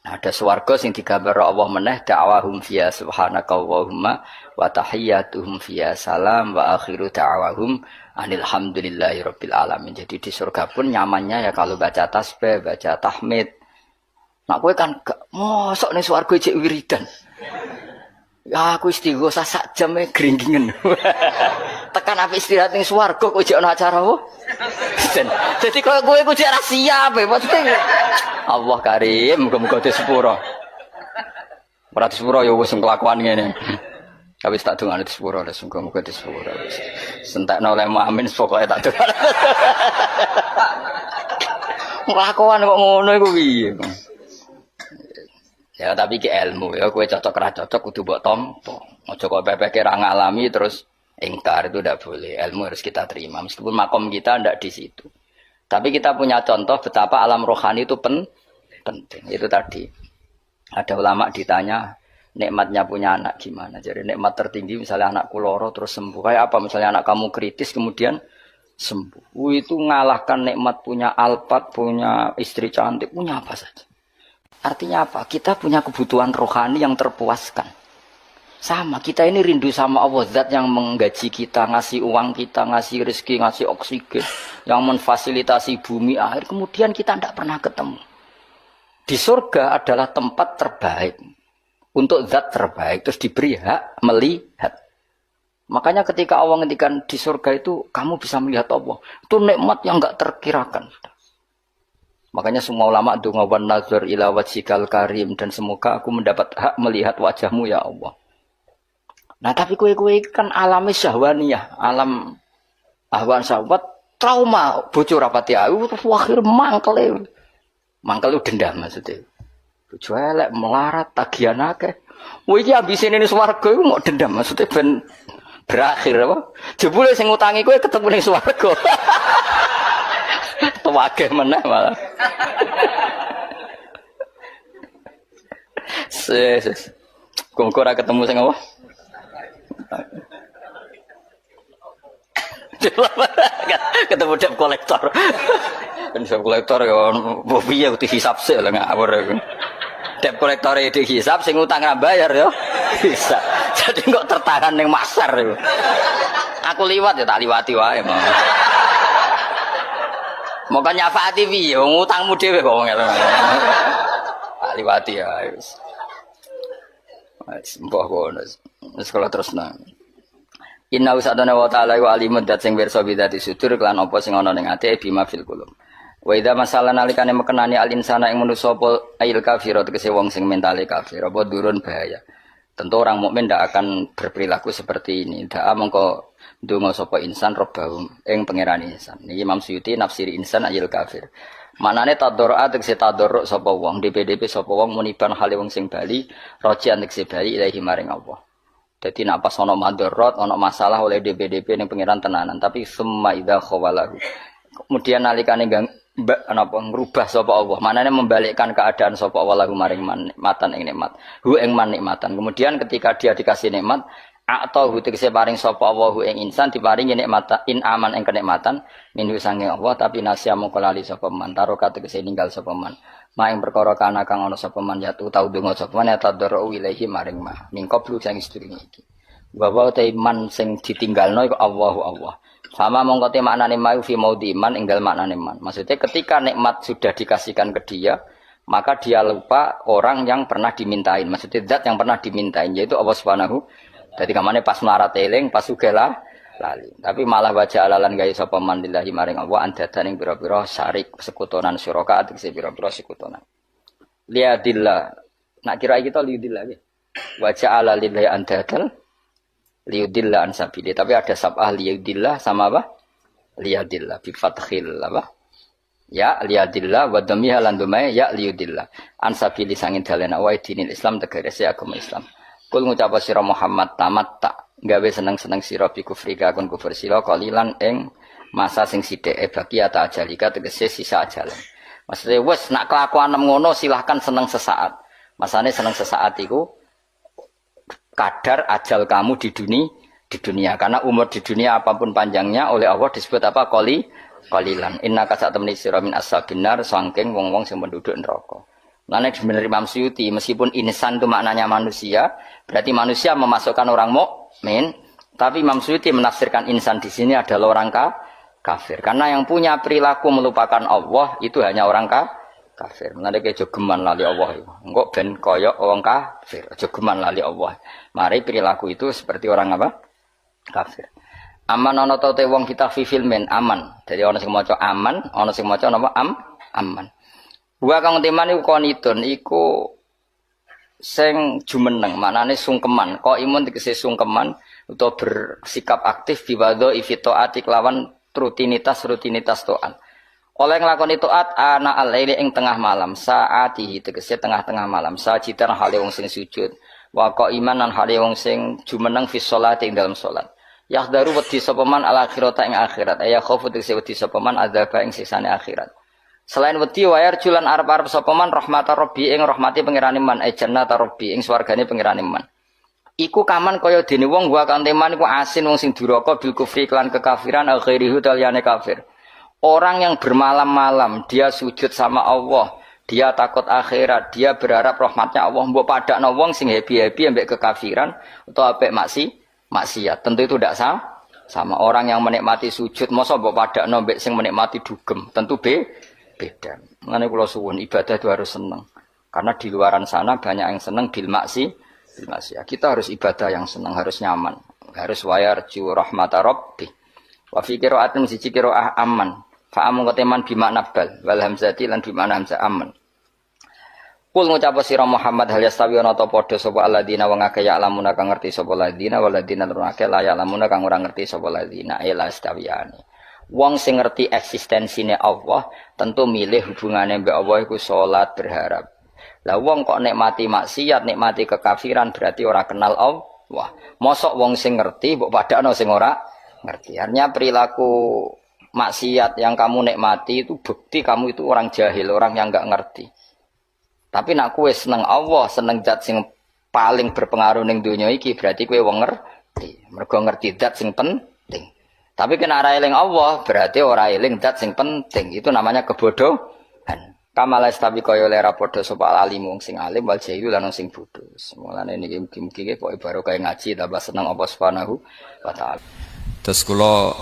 Nah, ada swarga sing digambar Allah meneh da'wahum fiya subhanakallahumma wa tahiyyatuhum fiya salam wa akhiru da'wahum alhamdulillahirabbil alamin. Jadi di surga pun nyamannya ya kalau baca tasbih, baca tahmid. Nah kowe kan gak mosok ning swarga cek wiridan. Ya aku istighosa sak jam gringgingen. Tekan ape istirahat ning swarga kok jek ana acara apa? Jadi kalau kowe ku jek ra siap maksudnya Allah Karim muga-muga disepuro. Ora disepuro ya wis kelakuan ngene. Habis tak dongane disepuro wis muga-muga disepuro. Sentekno oleh amin pokoke tak dongane. Kelakuan kok ngono iku piye? Ya tapi ki ilmu ya kowe cocok ra cocok kudu mbok tampa. Aja kok pepeke ra ngalami terus ingkar itu tidak boleh. Ilmu harus kita terima meskipun makom kita tidak di situ. Tapi kita punya contoh betapa alam rohani itu penting. Itu tadi. Ada ulama ditanya nikmatnya punya anak gimana. Jadi nikmat tertinggi misalnya anakku loro terus sembuh. Kayak apa misalnya anak kamu kritis kemudian sembuh. Itu ngalahkan nikmat punya alpat, punya istri cantik, punya apa saja. Artinya apa? Kita punya kebutuhan rohani yang terpuaskan. Sama, kita ini rindu sama Allah, zat yang menggaji kita, ngasih uang kita, ngasih rezeki, ngasih oksigen, yang memfasilitasi bumi air, kemudian kita tidak pernah ketemu. Di surga adalah tempat terbaik, untuk zat terbaik, terus diberi hak melihat. Makanya ketika Allah ngendikan di surga itu, kamu bisa melihat Allah. Itu nikmat yang enggak terkirakan. Makanya semua ulama donga wan nazar ila wajhikal karim, dan semoga aku mendapat hak melihat wajahmu ya Allah. Nah tapi kue kan alami syahwaniyah, alam ahwan syahwat, trauma, bocor rapati ayu, terus akhir mangkel itu dendam maksudnya. Bojo elek melarat tagihan akeh. Kowe iki ambisine ning swarga iku mau dendam maksudnya ben berakhir apa? Jebule sing ngutangi kowe ketemu ning swarga. Tuwageh meneh malah. Ses. Kok ora ketemu sing apa? Ketemu debt kolektor. Kan debt kolektor ya piye kudu hisab sik lho ngawur. Debt kolektor iki hisab sing utang ra bayar ya. Bisa. Jadi kok tertahan ning masar iku. Aku liwat ya tak liwati wae mau. Moko nyafaati piye wong utangmu dhewe kok ngene. Tak liwati ya wis. Wis mbah kono. Sekolah terus nang. Inna usadana wa ta'ala wa alimud dat sing pirsa bidati sudur kelan apa sing ana ning ati bima fil qulub. Wa idza masalan nalikane mekenani al insana ing manusa apa ail kafir tegese wong sing mentale kafir apa durun bahaya. Tentu orang mukmin ndak akan berperilaku seperti ini. Dak mengko ndonga sapa insan robbahum ing pangeran insan. Niki Imam Suyuti nafsiri insan ail kafir. Manane tadorra tegese tadorruk sapa wong DPDP sapa wong muniban hale wong sing bali rojian tegese bali ilahi maring Allah. Jadi nak pas ono madorot, ono masalah oleh DPDP yang pengiran tenanan, tapi semua idza khawalahu. Kemudian nalikane napa ngrubah sapa Allah, manane membalikkan keadaan sapa Allah lahu maring nikmatan ing nikmat. Hu ing man nikmatan. Kemudian ketika dia dikasih nikmat, atau hu tegese paring sapa Allah hu ing insan diparingi nikmat in aman ing kenikmatan minhu sange Allah, tapi nasya mongko lali sapa man taroka tegese ninggal sapa man. Maing perkara kana kang ana sapa man yatu tau donga sapa man tadorru ilahi maring mah mingko blu sing sedurunge iki wa ta iman sing ditinggalno iku Allahu Allah sama mongko te maknane mau fi maudhi iman ing dalem maknane man maksudnya ketika nikmat sudah dikasihkan ke dia maka dia lupa orang yang pernah dimintain maksudnya zat yang pernah dimintain yaitu Allah Subhanahu dadi kamane pas melarat eling pas sugela lali tapi malah baca alalan gawe sapa man lillahi maring Allah andadan ing pira-pira syarik sekutonan syuraka tegese pira-pira sekutonan liadillah nak kira kita liudillah ya baca ala lillahi andadan liudillah ansabili tapi ada sabah liudillah sama apa liadillah bi fathil apa ya liadillah wa dhammiha lan dumai ya liudillah ansabili sangin dalena wa dinil Islam tegese agama Islam kul ngucap sira Muhammad tamat tak gawe seneng-seneng sira bi kufrika kon kufur sira kalilan ing masa sing sithik bagi ata ajalika tegese sisa ajalan. Maksudnya wis nak kelakuan ngono silahkan seneng sesaat. Masane seneng sesaat iku kadar ajal kamu di dunia karena umur di dunia apapun panjangnya oleh Allah disebut apa qalilan. Innaka satamni sira min ashabinar saking wong-wong sing penduduk neraka. Lainnya benar Imam Suyuti meskipun insan itu maknanya manusia, berarti manusia memasukkan orang mukmin, tapi Imam Suyuti menafsirkan insan di sini adalah orang kafir. Karena yang punya perilaku melupakan Allah itu hanya orang kafir. Nanti kayak jogeman lali Allah itu, enggak ben koyok orang kafir, jogeman lali Allah. Mari perilaku itu seperti orang apa? Kafir. Aman ono tau te wong kita fi filmen aman. Jadi ono sing maca aman, ono sing maca napa aman. Wa kang teman iku konitun iku sing jumeneng maknane sungkeman kok imun tegese sungkeman utawa bersikap aktif biwadho ifitoati lawan rutinitas to'at oleh nglakoni to'at ana al-laili ing tengah malam saati tegese tengah-tengah malam sajidan hale wong sing sujud wa kok iman lan hale wong sing jumeneng fi sholati ing dalam salat yahdaru wedi sapa man al akhirata ing akhirat ya khaufu tegese wedi sapa man adzaba ing sisane akhirat. Selain wedi wayar julan arep-arep sapa man rahmatar rabbi ing rahmati pangerane man jannata rabbi ing swargane pangerane man. Iku kaman kaya dene wong wa kan teman iku asin wong sing duraka bil kufri lan kekafiran akhirihu taliyane kafir. Orang yang bermalam-malam dia sujud sama Allah, dia takut akhirat, dia berharap rahmatnya Allah. Mbok padakno wong sing happy-happy ambek kekafiran atau ambek maksiat. Tentu itu tidak sama orang yang menikmati sujud, masa mbok padakno ambek sing menikmati dugem. Tentu beda. Mengenai kula suwun ibadah itu harus senang. Karena di luaran sana banyak yang senang bil maksiat. Kita harus ibadah yang senang, harus nyaman, harus wayarju rahmata rabbi. Wa fi qira'atin siji qira'ah aman. Fa'amun koteman bimakna bal wal hamzati lan bimakna hamzah aman. Kul ngucap sira Muhammad hal yastawi ana ta padha sapa alladzina wong akeh ya lamuna kang ngerti sapa alladzina wal ladzina lan akeh la ya lamuna kang ora ngerti sapa alladzina ila stawiyane. Wong sing ngerti eksistensine Allah tentu milih hubungane mbek Allah iku salat berharap. Lah wong kok nikmati maksiat, nikmati kekafiran berarti ora kenal Allah. Mosok wong sing ngerti mbok padakno sing ora ngerti. Artinya perilaku maksiat yang kamu nikmati itu bukti kamu itu orang jahil, orang yang enggak ngerti. Tapi nak kowe seneng Allah, seneng zat sing paling berpengaruh ning donya iki berarti kowe wong ngerti. Mergo ngerti zat sing penting. Tapi kena ora eling Allah berarti ora eling zat sing penting. Itu namanya kebodohan. Kamala stabi kaya lera padha sapa alim wong sing alim wal jahil lan sing bodho. Mulane niki mugi-mugi pokoke barokah ngaji tambah seneng Allah Subhanahu wa taala. Terus kula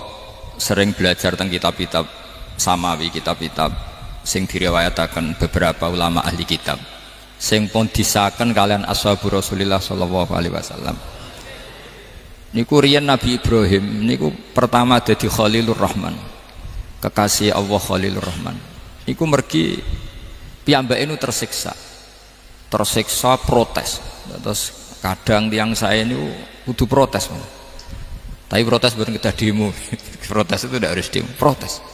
sering belajar tentang kitab-kitab samawi, kitab-kitab sing diriwayataken beberapa ulama ahli kitab sing pun disahkan kalian ashabu Rasulillah sallallahu alaihi wasallam. Niku riyen Nabi Ibrahim niku pertama dadi Khalilur Rahman, kekasih Allah Khalilur Rahman. Niku mergi piyambake nu tersiksa protes. Terus kadang tiang saya niku kudu protes. Tapi protes bukan kita demo. Protes itu tidak harus demo, protes.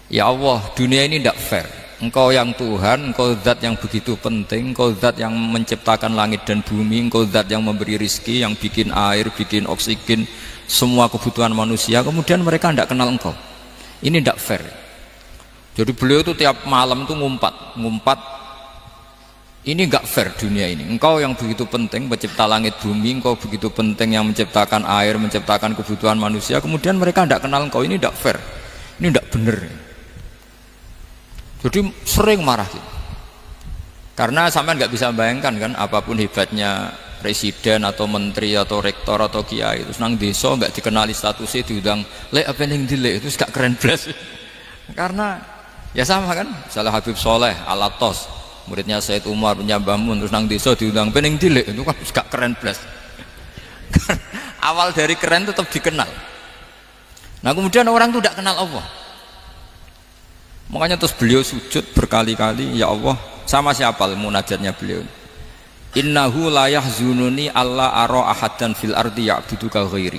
Ya Allah, dunia ini tidak fair. Engkau yang Tuhan, engkau zat yang begitu penting, engkau zat yang menciptakan langit dan bumi, engkau zat yang memberi rizki, yang bikin air, bikin oksigen, semua kebutuhan manusia. Kemudian mereka tidak kenal engkau. Ini tidak fair. Jadi beliau itu tiap malam itu ngumpat. Ini enggak fair dunia ini. Engkau yang begitu penting pencipta langit bumi, engkau begitu penting yang menciptakan air, menciptakan kebutuhan manusia, kemudian mereka tidak kenal engkau. Ini enggak fair. Ini enggak benar. Jadi sering marah gitu. Karena sampean enggak bisa bayangkan kan apapun hebatnya presiden atau menteri atau rektor atau kiai terus nang desa enggak dikenali statusnya diundang lek apa ning dilek itu gak keren blas. Karena ya sama kan, misalnya Habib Soleh Alatos muridnya Said Umar punya Mbah Mun terus nang desa diundang pening dilek itu kan gak keren blas. Awal dari keren tetap dikenal. Nah kemudian orang itu tidak kenal Allah. Makanya terus beliau sujud berkali-kali, ya Allah, sama siapa munajatnya beliau. Innahu la yahzununi alla ara ahadan fil ardi ya'buduka ghairi.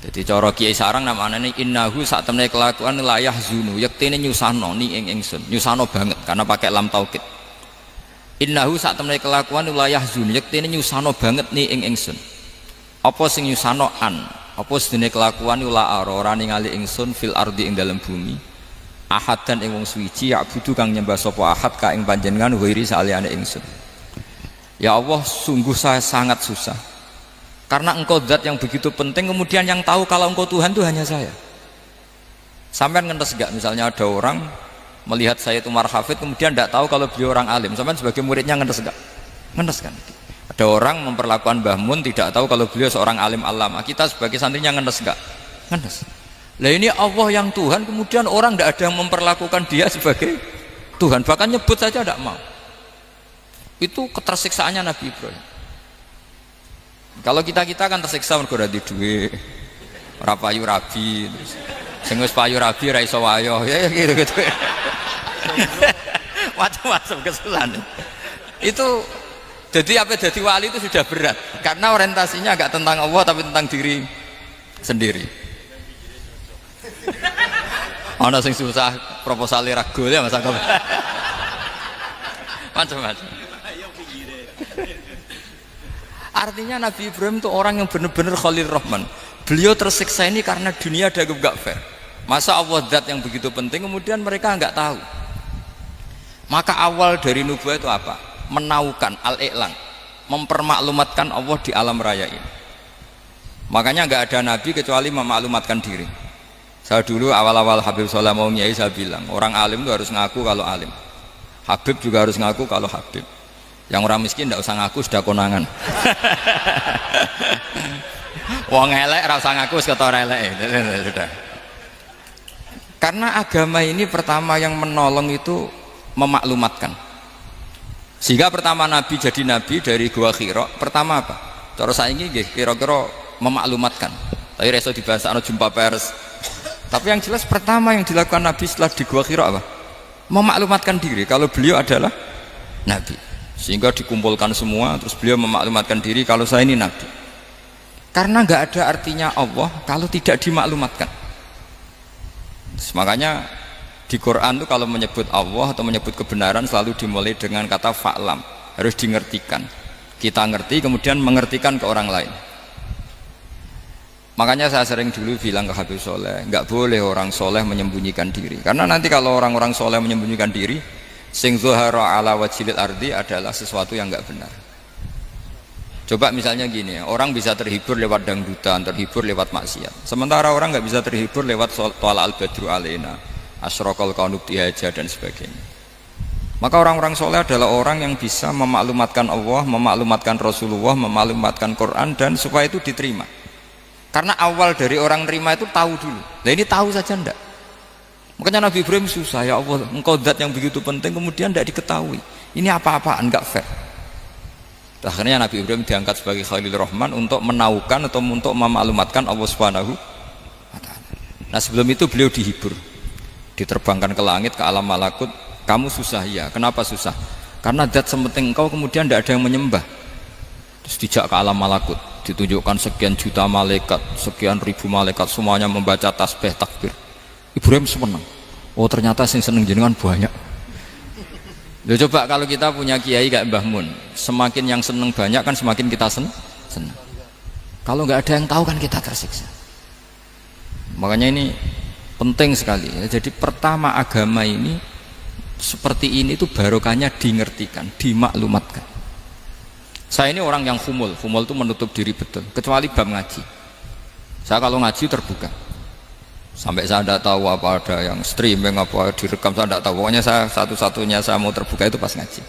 Jadi cara Kiai Sarang namanya innahu sak temene kelakuan la yahzunu yektene nyusano ni ing ingsun, nyusano banget karena pakai lam taukid. Innahu sak temene kelakuan la yahzunu yektene nyusano banget ni ing ingsun. Apa sing nyusano an? Apa sedene kelakuan la ora ningali ingsun fil ardi ing dalam bumi. Ahad dan ing wong suwiji ya'budu kang nyembah sapa ahad ka ing panjenengan ghairi saliyane ingsun. Ya Allah, sungguh saya sangat susah. Karena engkau zat yang begitu penting, kemudian yang tahu kalau engkau Tuhan itu hanya saya. Sampai ngenes gak misalnya ada orang melihat saya itu Umar Hafid kemudian tidak tahu kalau beliau orang alim, sampai sebagai muridnya ngenes gak? Ngenes kan? Ada orang memperlakukan Mbah Mun tidak tahu kalau beliau seorang alim alama, kita sebagai santrinya ngenes gak? Ngenes. Lah ini Allah yang Tuhan, kemudian orang tidak ada yang memperlakukan dia sebagai Tuhan, bahkan nyebut saja tidak mau. Itu ketersiksaannya Nabi Ibrahim. Kalau kita kan tersiksa mergo ora duwe, ora payu rabi, terus sing wis payu rabi ra iso wayo, ya gitu-gitu. Macam-macam kesalahan. Itu jadi apa jadi wali itu sudah berat karena orientasinya agak tentang Allah tapi tentang diri sendiri. Ana sing susah proposal ragu ya Mas Agam. Macam-macam. Artinya Nabi Ibrahim itu orang yang benar-benar Khalil Rahman. Beliau tersiksa ini karena dunia dianggap gak fair. Masa Allah zat yang begitu penting kemudian mereka nggak tahu. Maka awal dari nubuah itu apa? Menaukan al-i'lan, mempermaklumatkan Allah di alam raya ini. Makanya nggak ada nabi kecuali memaklumatkan diri. Saya dulu awal-awal Habib Soleh mau nyai saya bilang orang alim itu harus ngaku kalau alim. Habib juga harus ngaku kalau Habib. Yang orang miskin tidak usah ngaku, sudah konangan. Wong elek ora usah ngaku wis ketara elek. Sudah. Karena agama ini pertama yang menolong itu memaklumatkan. Sehingga pertama Nabi jadi Nabi dari Gua Hira, pertama apa? Cara saiki nggih kira-kira memaklumatkan. Tapi reso dibahasakno jumpa pers. Tapi yang jelas pertama yang dilakukan Nabi setelah di Gua Hira apa? Memaklumatkan diri kalau beliau adalah Nabi. Sehingga dikumpulkan semua, terus beliau memaklumatkan diri kalau saya ini Nabi. Karena nggak ada artinya Allah kalau tidak dimaklumatkan. Makanya di Quran itu kalau menyebut Allah atau menyebut kebenaran selalu dimulai dengan kata fa'lam, harus dingertikan. Kita ngerti kemudian mengertikan ke orang lain. Makanya saya sering dulu bilang ke Habib Soleh, nggak boleh orang soleh menyembunyikan diri. Karena nanti kalau orang-orang soleh menyembunyikan diri, sing zuhara ala wajhil ardi adalah sesuatu yang nggak benar. Coba misalnya gini, orang bisa terhibur lewat dangdutan, terhibur lewat maksiat. Sementara orang nggak bisa terhibur lewat Thala al-Badru alaina, Asyraqal kaunu bihaja dan sebagainya. Maka orang-orang soleh adalah orang yang bisa memaklumatkan Allah, memaklumatkan Rasulullah, memaklumatkan Quran, dan supaya itu diterima. Karena awal dari orang terima itu tahu dulu. Nah ini tahu saja ndak. Makanya Nabi Ibrahim susah, ya Allah, engkau zat yang begitu penting kemudian tidak diketahui. Ini apa-apaan, nggak fair. Akhirnya Nabi Ibrahim diangkat sebagai Khalilur Rahman untuk menaukan atau untuk memaklumatkan Allah Subhanahu wa ta'ala. Nah sebelum itu beliau dihibur, diterbangkan ke langit, ke alam malakut. Kamu susah ya, kenapa susah? Karena zat sementing engkau kemudian tidak ada yang menyembah. Terus dijak ke alam malakut, ditunjukkan sekian juta malaikat, sekian ribu malaikat, semuanya membaca tasbih takbir. Ibrahim senang, oh ternyata yang seneng jenengan banyak. Loh, coba kalau kita punya kiai kayak Mbah Mun, semakin yang seneng banyak kan semakin kita seneng. Kalau nggak ada yang tahu kan kita tersiksa. Makanya ini penting sekali ya. Jadi pertama agama ini seperti ini tuh barokahnya dingertikan, dimaklumatkan. Saya ini orang yang humul itu menutup diri betul, kecuali bab ngaji. Saya kalau ngaji terbuka. Sampai saya tidak tahu apa ada yang streaming apa direkam, saya tidak tahu. Pokoknya saya satu-satunya saya mau terbuka itu pas ngaji.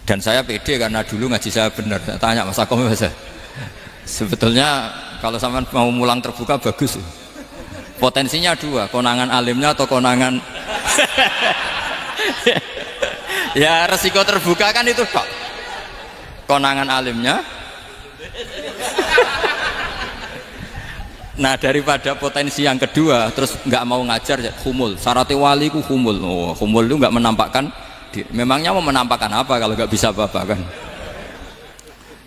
Dan saya pede karena dulu ngaji saya benar. Saya tanya Mas Akom, sebetulnya kalau sampean mau mulang terbuka bagus. Potensinya dua, konangan alimnya atau konangan. Ya resiko terbuka kan itu kok. Konangan alimnya. Nah daripada potensi yang kedua terus nggak mau ngajar ya humul. Syaratnya wali ku humul. Oh, humul itu nggak menampakkan diri. Memangnya mau menampakkan apa kalau nggak bisa apa-apa kan?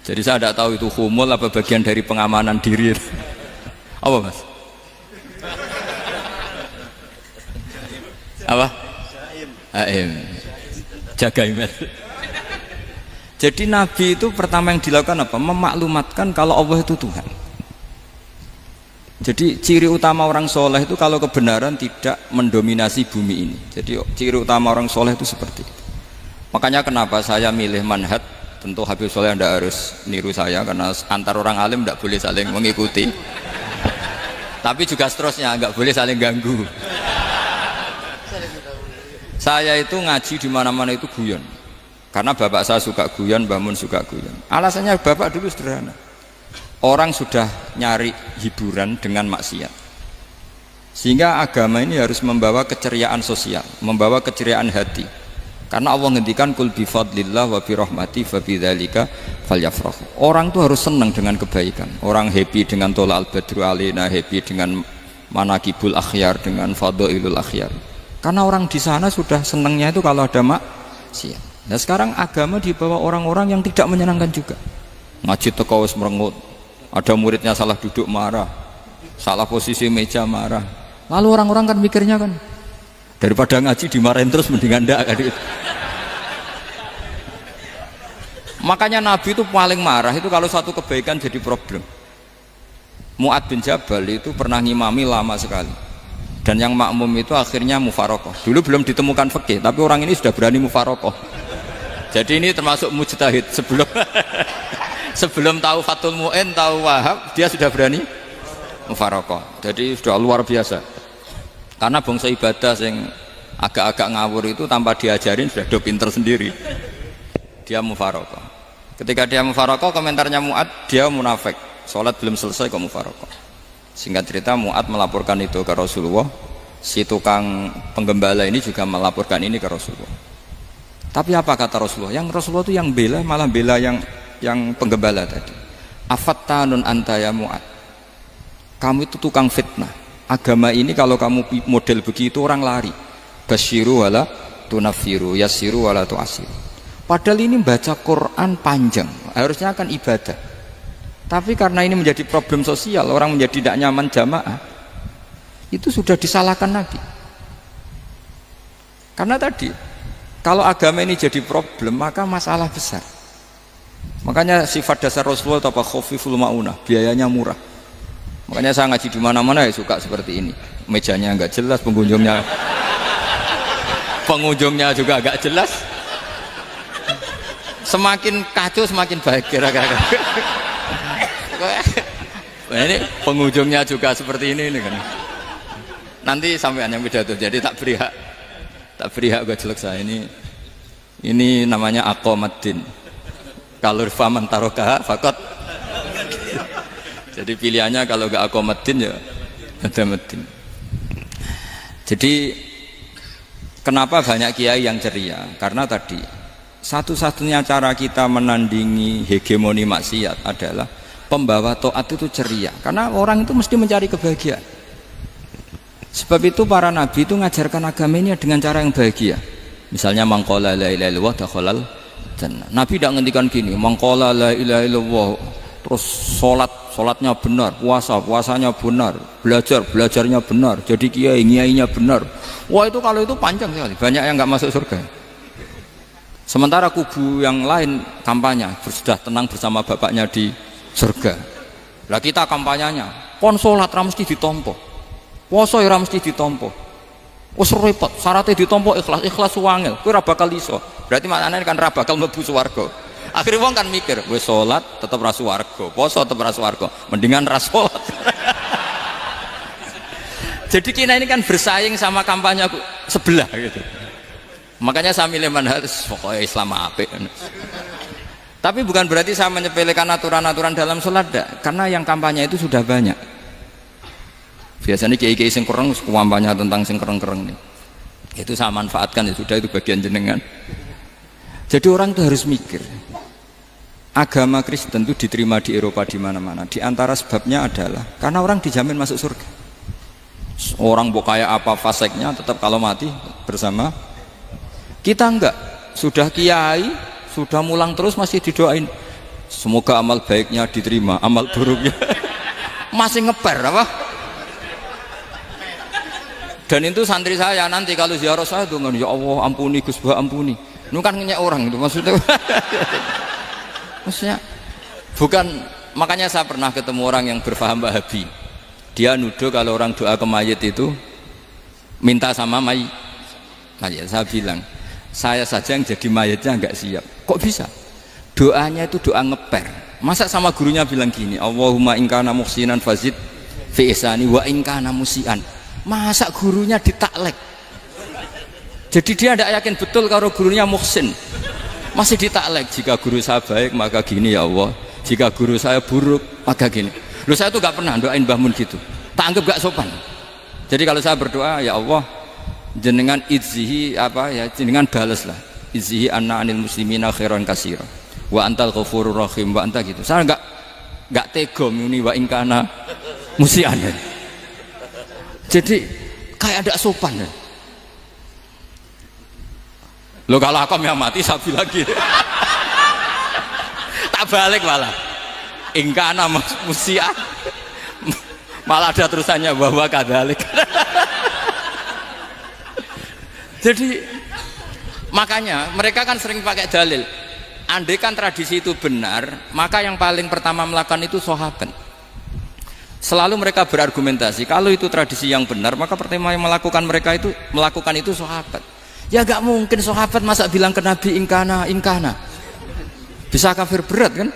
Jadi saya tidak tahu itu humul apa bagian dari pengamanan diri. Apa mas? Apa? Aim. Jaga iman. Jadi Nabi itu pertama yang dilakukan apa? Memaklumatkan kalau Allah itu Tuhan. Jadi ciri utama orang soleh itu kalau kebenaran tidak mendominasi bumi ini. Jadi ciri utama orang soleh itu seperti itu. Makanya kenapa saya milih manhaj. Tentu Habib Soleh tidak harus niru saya karena antar orang alim tidak boleh saling mengikuti. Tapi juga seterusnya nggak boleh saling ganggu. Saya itu ngaji di mana-mana itu guyon. Karena bapak saya suka guyon, Mbah Mun suka guyon. Alasannya bapak dulu sederhana. Orang sudah nyari hiburan dengan maksiat. Sehingga agama ini harus membawa keceriaan sosial, membawa keceriaan hati. Karena Allah ngendikan kul bi fadlillah wa bi rahmati fa bidzalika falyafrahu. Orang tuh harus senang dengan kebaikan. Orang happy dengan Thala al-Badru alaina, happy dengan manaqibul akhyar, dengan fadhailul akhyar. Karena orang di sana sudah senangnya itu kalau ada maksiat. Nah sekarang agama dibawa orang-orang yang tidak menyenangkan juga. Ngaji teko wis merengut. Ada muridnya salah duduk marah, salah posisi meja marah. Lalu orang-orang kan mikirnya kan daripada ngaji dimarahin terus mendingan ndak kan. Makanya Nabi itu paling marah itu kalau satu kebaikan jadi problem. Mu'ad bin Jabal itu pernah ngimami lama sekali. Dan yang makmum itu akhirnya mufarokoh. Dulu belum ditemukan fikih, tapi orang ini sudah berani mufarokoh. Jadi ini termasuk mujtahid sebelum tahu Fathul Mu'in, tahu Wahab, dia sudah berani mufarokoh. Jadi sudah luar biasa. Karena bangsa ibadah yang agak-agak ngawur itu tanpa diajarin sudah do pinter sendiri. Dia mufarokoh. Ketika dia mufarokoh, komentarnya Mu'ad, dia munafik. Sholat belum selesai kok mufarokoh. Singkat cerita Mu'ad melaporkan itu ke Rasulullah. Si tukang penggembala ini juga melaporkan ini ke Rasulullah. Tapi apa kata Rasulullah? Yang Rasulullah itu yang bela, malah bela yang penggembala tadi. Afattanun anta ya Mu'ad. Kamu itu tukang fitnah. Agama ini kalau kamu model begitu orang lari. Basyiru wala tunafiru, yassiru wala tu'asiru. Padahal ini baca Quran panjang, harusnya akan ibadah. Tapi karena ini menjadi problem sosial, orang menjadi tidak nyaman jamaah, itu sudah disalahkan Nabi. Karena tadi, kalau agama ini jadi problem, maka masalah besar. Makanya sifat dasar Rasulullah itu apa? Khofiful ma'unah, biayanya murah. Makanya saya ngaji di mana-mana ya suka seperti ini. Mejanya enggak jelas, pengunjungnya juga agak jelas. Semakin kacau semakin baik kira-kira. Ini pengunjungnya juga seperti ini kan. Nanti sampean yang pidato, jadi tak beri hak gue jelek saya ini namanya aqomaddin. Kalau faman tarokaha fakot. Jadi pilihannya kalau gak aqomaddin ya ada medin. Jadi kenapa banyak kiai yang ceria? Karena tadi satu-satunya cara kita menandingi hegemoni maksiat adalah pembawa taat itu ceria. Karena orang itu mesti mencari kebahagiaan. Sebab itu para nabi itu mengajarkan agama ini dengan cara yang bahagia. Misalnya mangqala la ilaha illallah dakhalal jannah. Nabi tidak ngendikan gini, mangqala la ilaha illallah terus salatnya benar, puasanya benar, belajarnya benar, jadi kiainya benar. Wah itu kalau itu panjang sekali, banyak yang nggak masuk surga. Sementara kubu yang lain kampanye sudah tenang bersama bapaknya di surga. Lah kita kampanyenya kon salat ra mesti ditampa. Puasa ora mesti ditampa. Wis repot, syaratnya ditampa ikhlas wangel. Kowe ora bakal iso. Berarti maknane kan ora bakal mlebu swarga. Akhirnya wong kan mikir, wis salat tetep ra swarga, puasa tetep ra swarga, mendingan ra salat. Jadi kita ini kan bersaing sama kampanye sebelah gitu. Makanya saya milih manhaj pokoknya Islam apik. Tapi bukan berarti saya menyepelekan aturan-aturan dalam sholat, karena yang kampanye itu sudah banyak. Biasanya kiai-kiai sing kereng kampanye tentang sing kereng-kereng nih. Itu saya manfaatkan, ya sudah, itu bagian jenengan. Jadi orang itu harus mikir. Agama Kristen itu diterima di Eropa di mana-mana. Di antara sebabnya adalah karena orang dijamin masuk surga. Orang kayak apa faseknya tetap kalau mati bersama. Kita enggak, sudah kiai, sudah mulang terus masih didoain. Semoga amal baiknya diterima, amal buruknya masih ngeper apa? Dan itu santri saya nanti kalau ziarah saya tuh ya Allah ampuni Gus Bah ampuni. Itu kan ngenyek orang itu maksudnya. Maksudnya bukan, makanya saya pernah ketemu orang yang berfaham Wahabi. Dia nuduh kalau orang doa ke mayit itu minta sama mayit. Saya bilang, saya saja yang jadi mayitnya enggak siap. Kok bisa? Doanya itu doa ngeper. Masa sama gurunya bilang gini, Allahumma ingkana muhsinan fazid fi ihsani wa ingkana musian. Masa gurunya ditaklek? Jadi dia tidak yakin betul kalau gurunya muhsin. Masih ditaklek, jika guru saya baik maka gini ya Allah, jika guru saya buruk maka gini. Loh saya tuh gak pernah doain Mbah Mun gitu. Tak anggap gak sopan. Jadi kalau saya berdoa, ya Allah jenengan izzihi apa ya, jenengan balaslah izzihi anna anil muslimina khairan katsira wa antal ghafurur rahim wa anta gitu. Saya enggak tega muni wa ingkana musian. Jadi kayak ada sopan. Loh kalau aku yang mati sapi lagi. Tak balik malah. Ingkana musian. Malah ada terusannya bahwa kadalik. Jadi makanya mereka kan sering pakai dalil. Andai kan tradisi itu benar, maka yang paling pertama melakukan itu sahabat. Selalu mereka berargumentasi kalau itu tradisi yang benar, maka pertama yang melakukan itu sahabat. Ya gak mungkin sahabat masa bilang ke Nabi ingkana. Bisa kafir berat kan?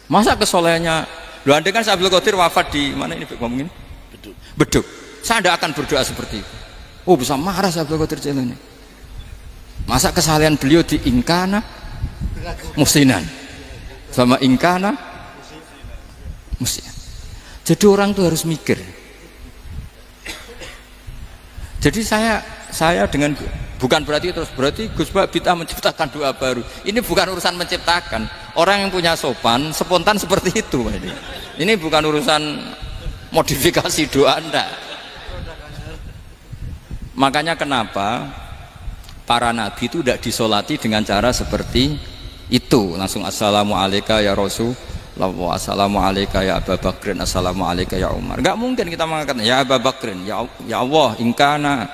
Masa kesolehannya? Loh andai kan Abdul Qadir wafat di mana ini ngomongin? Beduk. Saya tidak akan berdoa seperti itu. Oh bisa marah Abdul Qadir Jailani. Masa kesalahan beliau di ingkana musinan sama ingkana musinan. Jadi orang tuh harus mikir. Jadi saya dengan bukan berarti Gus Bak bid'ah menciptakan doa baru. Ini bukan urusan menciptakan. Orang yang punya sopan spontan seperti itu. Ini bukan urusan modifikasi doa Anda. Makanya kenapa para nabi itu tidak disolati dengan cara seperti itu. Langsung assalamualaikum ya Rasulullah, assalamualaikum ya Abu Bakrin, assalamualaikum ya Umar. Enggak mungkin kita mengatakan ya Abu Bakrin, ya Allah, ingkana.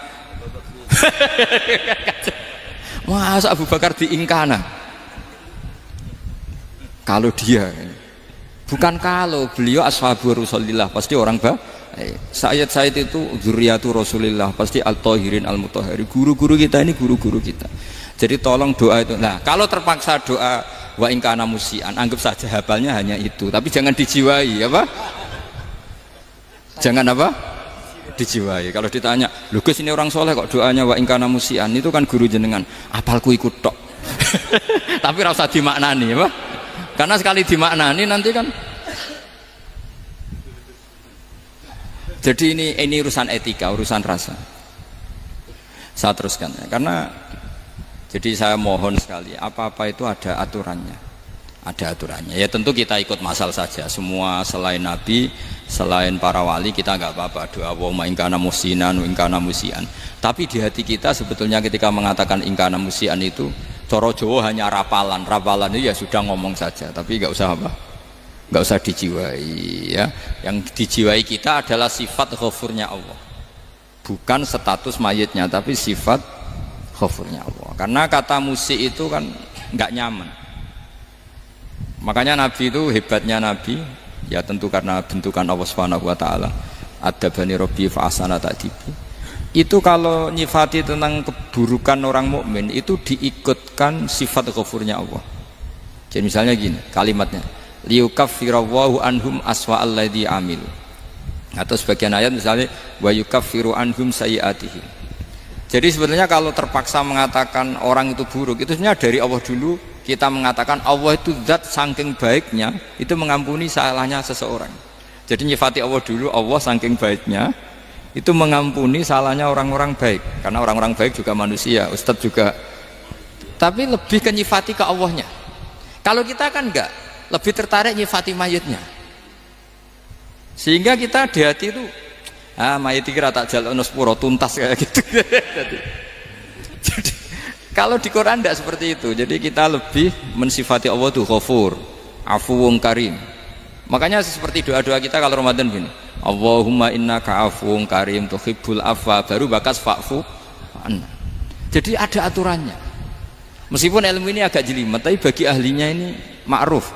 Masa Abu Bakar di ingkana? Kalau dia, bukan kalau beliau ashabu Rasulillah, pasti orang Sayyid itu dzurriyyatu Rasulillah, pasti al-tahirin al-mutahhari. Guru-guru kita ini guru-guru kita. Jadi tolong doa itu. Nah, kalau terpaksa doa wa in kana musian, anggap saja hafalnya hanya itu, tapi jangan dijiwai, apa? Jangan apa? Dijiwai. Kalau ditanya, "Lho Gus, ini orang soleh kok doanya wa in kana musian?" Itu kan guru jenengan, apalku ikut tok. Tapi ora usah dimaknani, apa? Karena sekali dimaknani nanti kan. Jadi ini urusan etika, urusan rasa. Saya teruskan ya. Karena jadi saya mohon sekali, apa-apa itu ada aturannya. Ada aturannya. Ya tentu kita ikut masal saja. Semua selain Nabi, selain para wali kita nggak apa-apa. Doa wa ingkana musinan, ingkana musian. Tapi di hati kita sebetulnya ketika mengatakan ingkana musian itu coro Jawa hanya rapalan. Rapalan itu ya sudah ngomong saja, tapi nggak usah apa? Nggak usah dijiwai ya. Yang dijiwai kita adalah sifat ghafurnya Allah, bukan status mayitnya, tapi sifat ghafurnya Allah. Karena kata musik itu kan nggak nyaman. Makanya Nabi itu hebatnya Nabi ya tentu karena bentukan Allah Subhanahu wa taala. Adabani Rabbi fa ahsana ta'dibi. Itu kalau nyifati tentang keburukan orang mukmin itu diikutkan sifat ghafurnya Allah. Jadi misalnya gini kalimatnya, liyukaffirallahu anhum aswa alladzi amilu. Atau sebagian ayat misalnya wa yukaffiru anhum sayiatihim. Jadi sebetulnya kalau terpaksa mengatakan orang itu buruk, itu sebenarnya dari Allah dulu kita mengatakan Allah itu zat saking baiknya itu mengampuni salahnya seseorang. Jadi nyifati Allah dulu, Allah saking baiknya itu mengampuni salahnya orang-orang baik. Karena orang-orang baik juga manusia, Ustadz juga. Tapi lebih ke nyifati ke Allahnya. Kalau kita kan enggak, lebih tertarik nyifati mayitnya. Sehingga kita di hati itu mayit iki ra tak jalukno sepuro tuntas kayak gitu. Jadi kalau di Quran tidak seperti itu. Jadi kita lebih mensifati Allah itu Ghafur, Afuwun Karim. Makanya seperti doa-doa kita kalau Ramadan gini, Allahumma innaka afuwun karim tuhibbul afwa, baru bakas fa'fu anna. Jadi ada aturannya. Meskipun ilmu ini agak jelimet, tapi bagi ahlinya ini ma'ruf.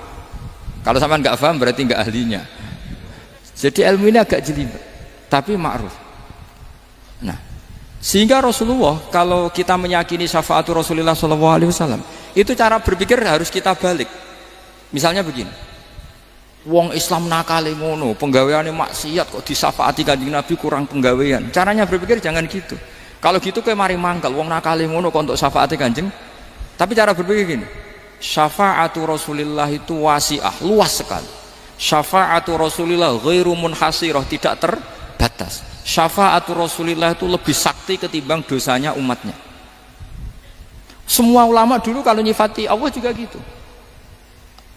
Kalau sampean nggak paham berarti nggak ahlinya. Jadi ilmu ini agak jelimet, tapi ma'ruf. Nah, sehingga Rasulullah kalau kita meyakini syafaatu Rasulullah SAW, itu cara berpikir harus kita balik. Misalnya begini, wong Islam nakale ngono, penggaweane maksiat kok disyafaati Kanjeng Nabi kurang penggawean. Caranya berpikir jangan gitu. Kalau gitu kayak mari mangkel, wong nakale ngono kok untuk syafaati Kanjeng. Tapi cara berpikir gini, syafaatu Rasulullah itu wasi'ah, luas sekali. Syafaatu Rasulullah ghairu munhasirah, tidak terbatas. Syafaatu Rasulullah itu lebih sakti ketimbang dosanya umatnya. Semua ulama dulu kalau nyifati Allah juga gitu.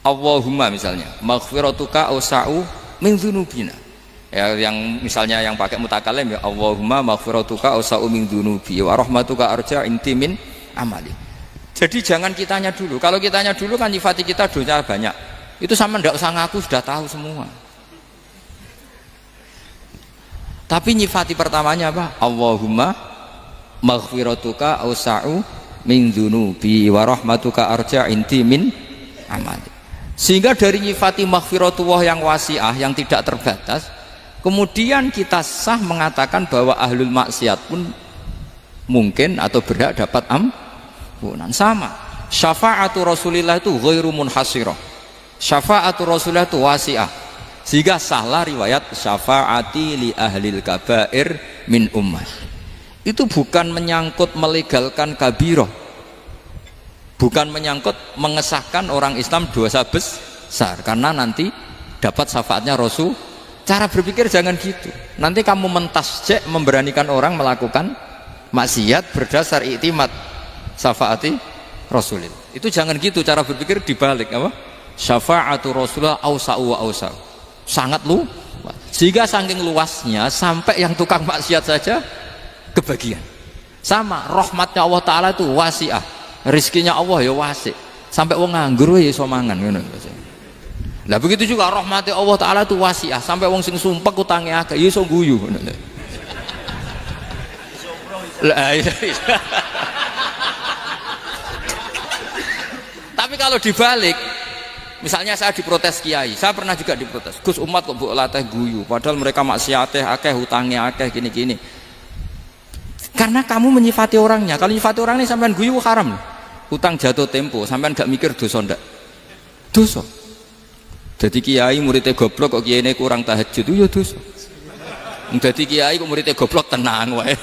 Allahumma misalnya maghfiratuka awsa'u min dzunubina. Ya, yang misalnya yang pakai mutakalim ya Allahumma maghfiratuka awsa'u min dzunubi wa rahmatuka arja inti min amali. Jadi jangan kitanya dulu. Kalau kitanya dulu kan nyifati kita dosa banyak. Itu sama ndak usah ngaku sudah tahu semua. Tapi nyifati pertamanya apa? Allahumma maghfiratuka awsa'u min dzunubi wa rahmatuka arja inti min amali. Sehingga dari nyifati maghfiratullah yang wasi'ah, yang tidak terbatas, kemudian kita sah mengatakan bahwa ahlul maksiat pun mungkin atau berhak dapat ampunan. Sama syafaatu Rasulillah itu ghairu munhasirah, syafaatu Rasulillah itu wasi'ah. Sehingga sahlah riwayat syafaati li ahlil kabair min ummah. itu bukan menyangkut melegalkan kabirah, bukan menyangkut mengesahkan orang Islam dosa besar karena nanti dapat syafaatnya Rasul. Cara berpikir jangan gitu. Nanti kamu mentasjek memberanikan orang melakukan maksiat berdasar iktimat syafaati Rasulillah. Itu jangan gitu cara berpikir, dibalik apa? Syafaatu Rasulullah ausa'u wa ausa'u. Sangat luas. Sehingga saking luasnya sampai yang tukang maksiat saja kebagian. Sama rahmatnya Allah Ta'ala itu wasi'ah. Rizkinya Allah ya wasi'. Sampai wong nganggur ya iso mangan ngono. Lah begitu juga rahmatnya Allah Ta'ala itu wasi'ah. Sampai wong sing sumpek utange akeh ya iso guyu. Lah tapi kalau dibalik, misalnya saya diprotes kiai, saya pernah juga diprotes, Gus umat kok mbok latih guyu padahal mereka maksiate akeh, hutange akeh, gini-gini. Karena kamu menyifati orangnya. Kalau menyifati orangnya sampean guyu haram. Utang jatuh tempo, sampean gak mikir dosa ndak? Dosa. Jadi kiai muridnya goblok kok kiai ini kurang tahajud itu ya dosa. Jadi kiai kok muridnya goblok tenang wae.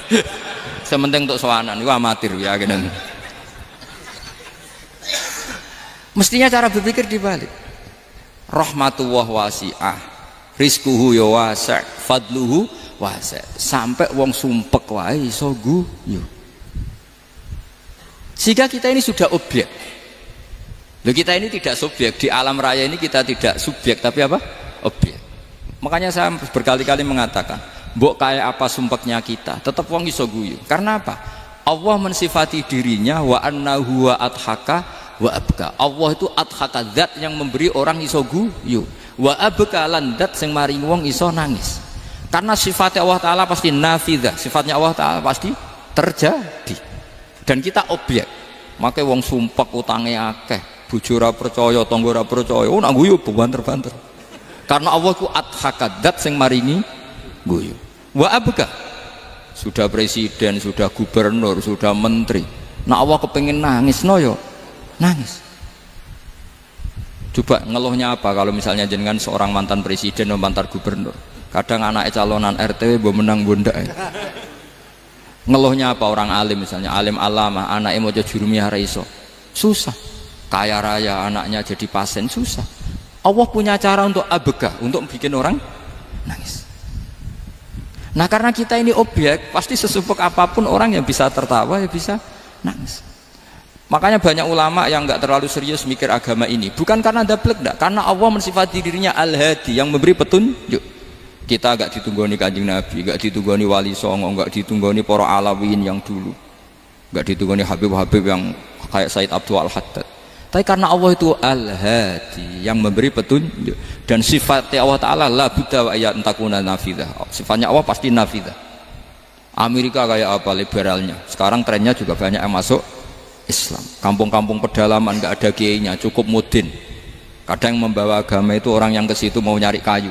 Sementing untuk sowanan itu amatir ya gitu. Mestinya cara berpikir dibalik. Rahmatullah wasi'ah, rizquhu ya wasi', fadluhu wasi'. Sampai wong sumpek wae iso guyu. Sehingga kita ini sudah objek. Loh, kita ini tidak subjek, di alam raya ini kita tidak subjek tapi apa? Objek. Makanya saya berkali-kali mengatakan, mbok kayak apa sumpeknya kita, tetap wong iso guyu. Karena apa? Allah mensifati dirinya wa annahu wa adhaka wa abka. Allah itu adhaka, zat yang memberi orang iso guyu. Wa abka lan zat sing maring wong iso nangis. Karena sifatnya Allah Ta'ala pasti nafidah, sifatnya Allah Ta'ala pasti terjadi. Dan kita objek. Makanya wong sumpek utange akeh, bojo ora percaya, tangga ora percaya, nak guyu banter-banter. Karena Allah ku adhaka, zat sing maringi guyu. Wa abka, sudah presiden, sudah gubernur, sudah menteri, nah Allah kepengen nangis no yo nangis. Coba ngeluhnya apa kalau misalnya jenengan seorang mantan presiden atau mantan gubernur, kadang anaknya calonan RT bo menang bunda. Ngeluhnya apa orang alim, misalnya alim alama, anaknya mau jadi jurumiyah raiso, susah. Kaya raya anaknya jadi pasien, susah. Allah punya cara untuk abeka, untuk bikin orang nangis. Nah karena kita ini objek, pasti sesumpek apapun orang yang bisa tertawa ya bisa nangis. Makanya banyak ulama yang nggak terlalu serius mikir agama ini, bukan karena dablek, enggak, karena Allah mensifati dirinya Al-Hadi, yang memberi petunjuk. Kita gak ditunggoni Kanjeng Nabi, gak ditunggoni Wali Songo, gak ditunggoni para alawin yang dulu, gak ditunggoni Habib-Habib yang kayak Said Abdul Al-Haddad. Tapi karena Allah itu Al-Hadi, yang memberi petunjuk, dan sifatnya Allah Ta'ala la budda wa ayat takuna nafidah. Sifatnya Allah pasti nafidah. Amerika kayak apa liberalnya, sekarang trennya juga banyak yang masuk Islam. Kampung-kampung pedalaman gak ada kiainya, cukup mudin. Kadang yang membawa agama itu orang yang ke situ mau nyari kayu.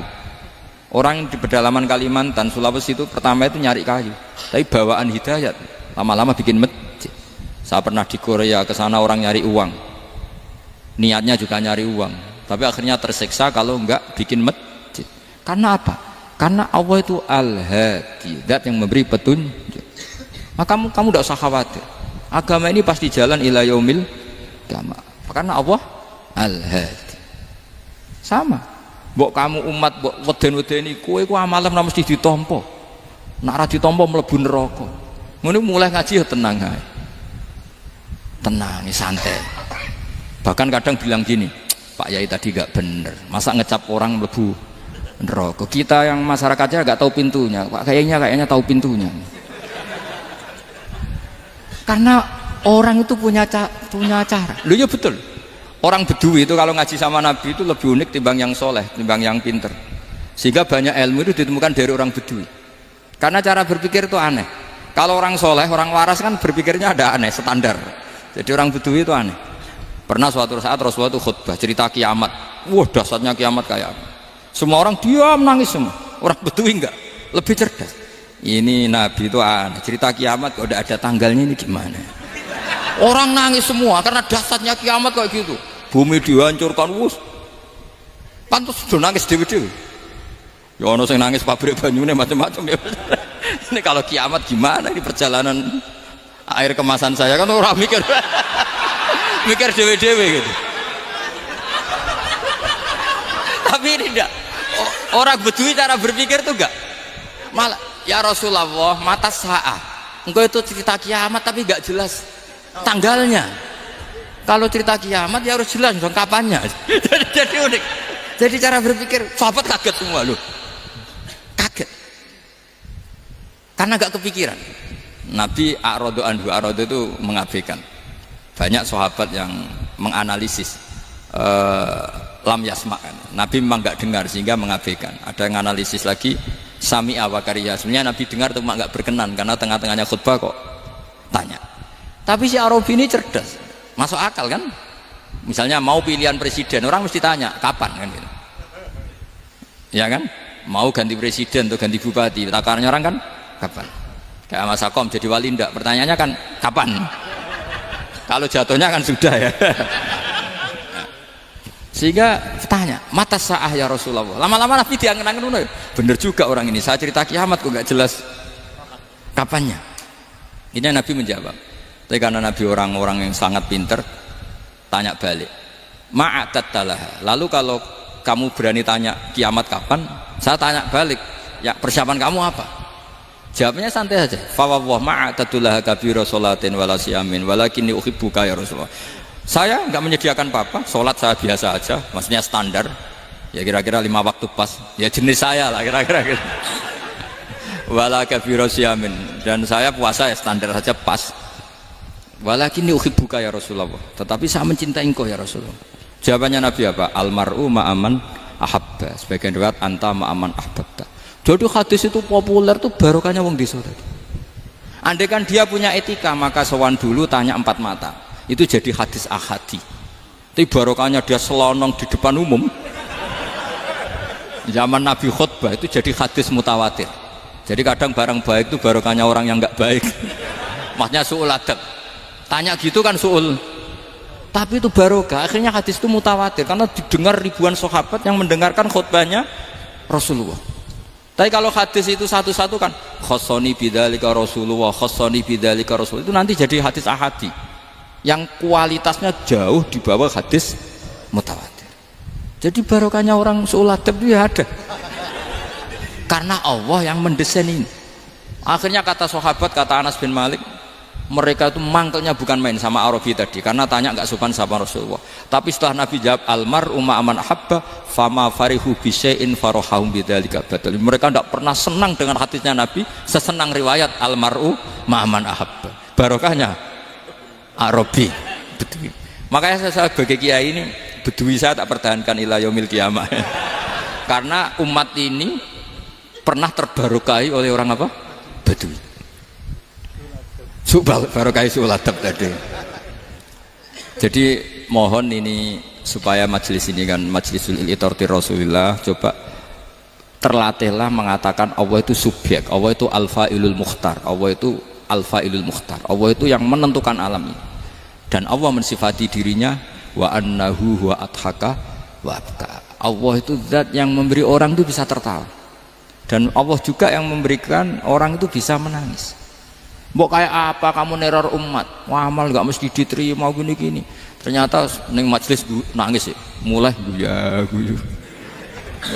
Orang di pedalaman Kalimantan, Sulawesi itu pertama itu nyari kayu, tapi bawaan hidayat, lama-lama bikin masjid. Saya pernah di Korea, ke sana orang nyari uang, niatnya juga nyari uang, tapi akhirnya tersiksa kalau enggak bikin masjid. Karena apa? Karena Allah itu Al-Hadi, zat yang memberi petunjuk. Maka kamu tidak usah khawatir, agama ini pasti jalan ila yaumil qiyamah, karena Allah Al-Hadi. Sama. Mbok kamu umat mbok weden-wedeni kowe ku amalan ora mesti ditampa. Nek ora ditampa mlebu neraka. Ngono mulai ngaji ya tenang ae. Tenang, santai. Bahkan kadang bilang gini, Pak Yai tadi gak bener. Masa ngecap orang mlebu neraka? Kita yang masyarakatnya gak tahu pintunya. Pak kayaknya tahu pintunya. Karena orang itu punya cara. Lho ya betul. Orang Bedui itu kalau ngaji sama Nabi itu lebih unik timbang yang soleh, timbang yang pinter. Sehingga banyak ilmu itu ditemukan dari orang Bedui. Karena cara berpikir itu aneh. Kalau orang soleh, orang waras kan berpikirnya ada aneh, standar. Jadi orang Bedui itu aneh. Pernah suatu saat Rasulullah itu khutbah cerita kiamat. Wah dahsyatnya kiamat kayak apa. Semua orang diam nangis semua. Orang Bedui enggak, lebih cerdas. Ini Nabi itu aneh. Cerita kiamat kalau udah ada tanggalnya ini gimana? Orang nangis semua karena dahsyatnya kiamat kayak gitu. Bumi dihancurkan, wus. Pantas sudah nangis dewi-dewi. Ya ono sing nangis pabrik banyune macam-macam ya. Ini kalau kiamat gimana ini perjalanan air kemasan saya kan orang mikir mikir dewe-dewe gitu. Tapi ini enggak orang Bedui cara berpikir tuh enggak malah ya Rasulullah mata saat engkau itu cerita kiamat tapi enggak jelas tanggalnya. Kalau cerita kiamat ya harus jelas dong kapannya. jadi unik. Jadi cara berpikir sahabat kaget semua loh. Kaget. Karena enggak kepikiran. Nabi a'radu anhu, a'radu itu mengabaikan. Banyak sahabat yang menganalisis lam yasma'kan. Nabi memang enggak dengar sehingga mengabaikan. Ada yang analisis lagi sami'a wa kariya. Sebenarnya Nabi dengar itu enggak berkenan karena tengah-tengahnya khutbah kok tanya. Tapi si Arabi ini cerdas. Masuk akal kan? Misalnya mau pilihan presiden, orang mesti tanya kapan kan gitu. Ya kan? Mau ganti presiden atau ganti bupati, takarannya orang kan kapan? Kayak Mas Akom jadi wali ndak? Pertanyaannya kan kapan? Kalau jatuhnya kan sudah ya. Sehingga tanya, mata sa'ah ya Rasulullah. Lama-lama Nabi diangen-angen, bener juga orang ini. Saya cerita kiamat kok nggak jelas kapannya. Ini Nabi menjawab. Tapi karena Nabi orang-orang yang sangat pinter, tanya balik. Ma'atat talaha. Lalu kalau kamu berani tanya kiamat kapan, saya tanya balik. Ya persiapan kamu apa? Jawabnya santai saja. Fa wallah ma'atatulaha kabira sholatin wala siyamin walakinni uhibbuka ya Rasulullah. Saya enggak menyediakan apa-apa, sholat saya biasa aja, maksudnya standar. Ya kira-kira 5 waktu pas. Ya jenis saya lah kira-kira gitu. Wala kabira siyamin, dan saya puasa ya standar saja pas. Walakinni uhibbuka ya Rasulullah. Tetapi saya mencintai engkau ya Rasulullah. Jawabannya Nabi apa? Almar'u ma'aman ahabba. Sebagian riwayat anta ma'aman ahbabta. Jadi hadis itu populer tuh barokahnya wong desa tadi. Andai kan dia punya etika maka sowan dulu tanya 4 mata. Itu jadi hadis ahadi. Tapi barokahnya dia selonong di depan umum. Zaman Nabi khutbah itu jadi hadis mutawatir. Jadi kadang barang baik itu barokahnya orang yang enggak baik. Maksudnya su'ul adab. Tanya gitu kan su'ul, tapi itu barokah. Akhirnya hadis itu mutawatir karena didengar ribuan sahabat yang mendengarkan khutbahnya Rasulullah. Tapi kalau hadis itu satu-satu kan khossoni bidzalika Rasulullah, khossoni bidzalika Rasul, itu nanti jadi hadis ahadi yang kualitasnya jauh di bawah hadis mutawatir. Jadi barokahnya orang su'ul adab itu ya ada karena Allah yang mendesain ini. Akhirnya kata sahabat, kata Anas bin Malik, mereka itu mangkelnya bukan main sama Arabi tadi karena tanya nggak sopan sama Rasulullah. Tapi setelah Nabi jawab almar'u ma'aman ahabba fama farihu bisyai'in farahahum bidzalika batal. Mereka tidak pernah senang dengan hadisnya Nabi sesenang riwayat almar'u ma'aman ahabba. Barokahnya Arabi Bedui. Makanya saya sebagai kiai ini Bedui saya tak pertahankan ila yaumil qiyamah. Karena umat ini pernah terbarokahi oleh orang apa? Bedui. Barokah su'ul adab tadi. Jadi mohon ini supaya majelis ini kan majlisul iltorti Rasulullah, coba terlatihlah mengatakan Allah itu subjek, Allah itu al-fa'ilul mukhtar, Allah itu al-fa'ilul mukhtar, Allah itu yang menentukan alam ini. Dan Allah mensifati dirinya wa annahu huwa adhaka wa abka. Allah itu zat yang memberi orang itu bisa tertawa. Dan Allah juga yang memberikan orang itu bisa menangis. Mbok kayak apa kamu neror umat, amal nggak mesti diterima gini-gini. Ternyata neng majelis nangis ya, mulai guyu.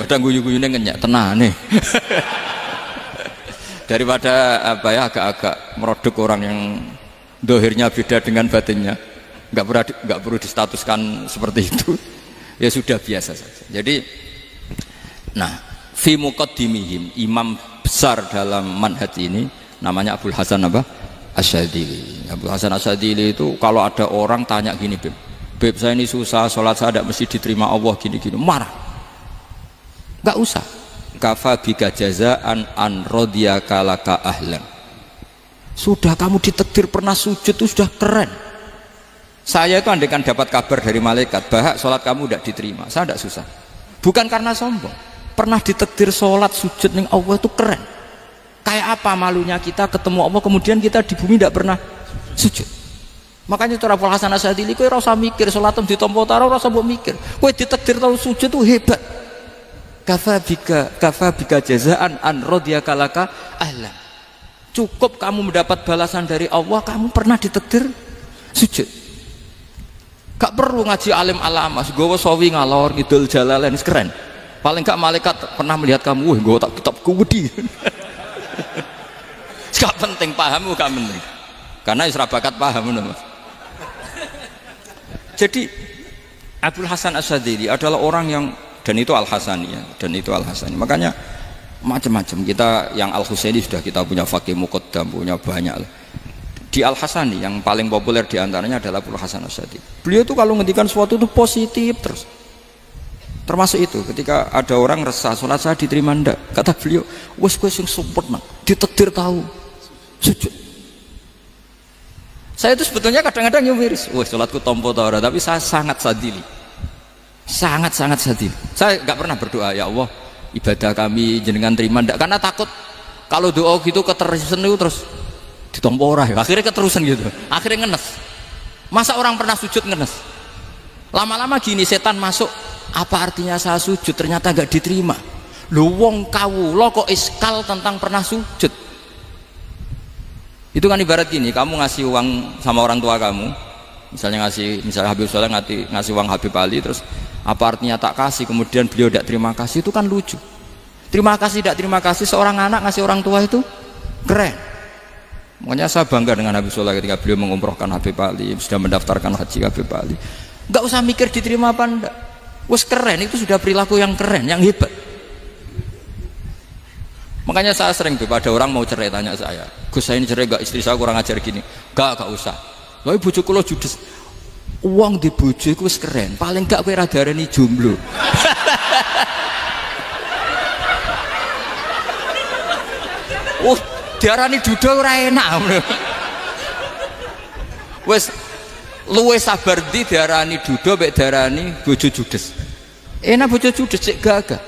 Kadang guyu-guyune ngenyak tenan nih. Daripada apa ya agak-agak merodok orang yang dohirnya beda dengan batinnya, nggak perlu distatuskan seperti itu. Ya sudah biasa saja. Jadi, nah, fi muqaddimihim, imam besar dalam manhaj ini namanya Abul Hasan apa? Asyadzili. Abul Hasan Asyadzili itu kalau ada orang tanya gini, Beb saya ini susah, sholat saya tidak mesti diterima Allah gini-gini, marah. Enggak usah. Kafa bika jazaan an radiyaka laka ahlan. Sudah kamu ditakdir pernah sujud itu sudah keren. Saya itu andaikan dapat kabar dari malaikat bahwa sholat kamu tidak diterima, saya tidak susah. Bukan karena sombong. Pernah ditakdir sholat sujud ning Allah itu keren. Kayak apa malunya kita ketemu Allah kemudian kita di bumi tidak pernah sujud. Makanya cara Abul Hasan Asyadzili kowe ora usah mikir salatem ditampa taro ora usah mbok mikir. Kowe ditakdir tau sujud itu hebat. Kafa bika jazaan an radiyaka laka ahlan. Cukup kamu mendapat balasan dari Allah, kamu pernah ditakdir sujud. Gak perlu ngaji alim alama, gowo sawi ngalor ngidul jalalain keren. Paling gak malaikat pernah melihat kamu, wah gowo tak kitab kuwedi. Gak penting paham, gak penting. Karena isra bakat paham Mas. Jadi Abul Hasan Asyadzili adalah orang yang, dan itu Al-Hasani ya, dan itu Al-Hasani. Makanya macam-macam, kita yang Al-Husaini sudah kita punya Faqih Muqaddam, punya banyak. Di Al-Hasani yang paling populer diantaranya adalah Abul Hasan Asyadzili. Beliau itu kalau ngendikan sesuatu itu positif terus. Termasuk itu ketika ada orang resah, sholat saya diterima ndak, kata beliau, wes yang sempurna, ditakdir tahu sujud. Saya itu sebetulnya kadang-kadang miris, wah sholatku tompo ora, tapi saya sangat sadili, sangat sadili. Saya nggak pernah berdoa ya Allah ibadah kami jenengan terima ndak, karena takut kalau doa gitu keterusan itu terus ditompo ora, akhirnya keterusan gitu, akhirnya ngenes. Masa orang pernah sujud ngenes? Lama-lama gini setan masuk, apa artinya saya sujud ternyata nggak diterima. Lu wong kawula kok iskal tentang pernah sujud. Itu kan ibarat gini, kamu ngasih uang sama orang tua kamu, misalnya Habib Soleh ngasih uang Habib Ali, terus apa artinya tak kasih, kemudian beliau tidak terima kasih, itu kan lucu. Terima kasih tidak terima kasih, seorang anak ngasih orang tua itu keren. Makanya saya bangga dengan Habib Soleh ketika beliau mengumrohkan Habib Ali, sudah mendaftarkan haji Habib Ali. Nggak usah mikir diterima apa enggak, wes keren, itu sudah perilaku yang keren, yang hebat. Makanya saya sering tuh, ada orang mau cerai tanya saya, Gus saya ini cerai gak, istri saya kurang ajar gini. Gak usah. Tapi bojo kula judes. Uang di bojo itu keren, paling gak kowe ra darani jomblo. Diarani duda ora enak. Wes luwe sabar di diarani duda mek diarani bojo judes. Enak bojo judes cek gagah.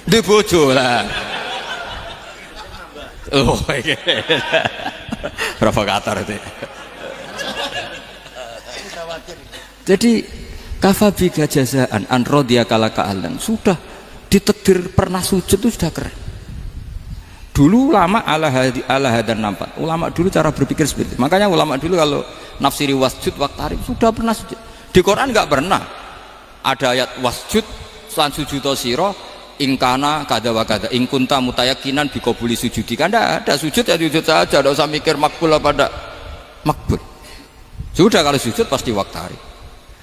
Di bojo lah. Oh, provokator itu. Jadi kafabiga jazaan an radhiya kalaka alan, sudah ditakdir pernah sujud itu sudah keren. Dulu ulama ala hadan nampak. Ulama dulu cara berpikir seperti itu. Makanya ulama dulu kalau nafsiri wasjud waqtarib sudah pernah sujud. Di Quran enggak pernah ada ayat wasjud lan sujudo sira ingkana kada wa kada ingkunta mutayakinan bikobuli sujudi, kan ada sujud ya sujud saja, tidak usah mikir makbul apa tidak makbul. Sudah kalau sujud pasti waktari.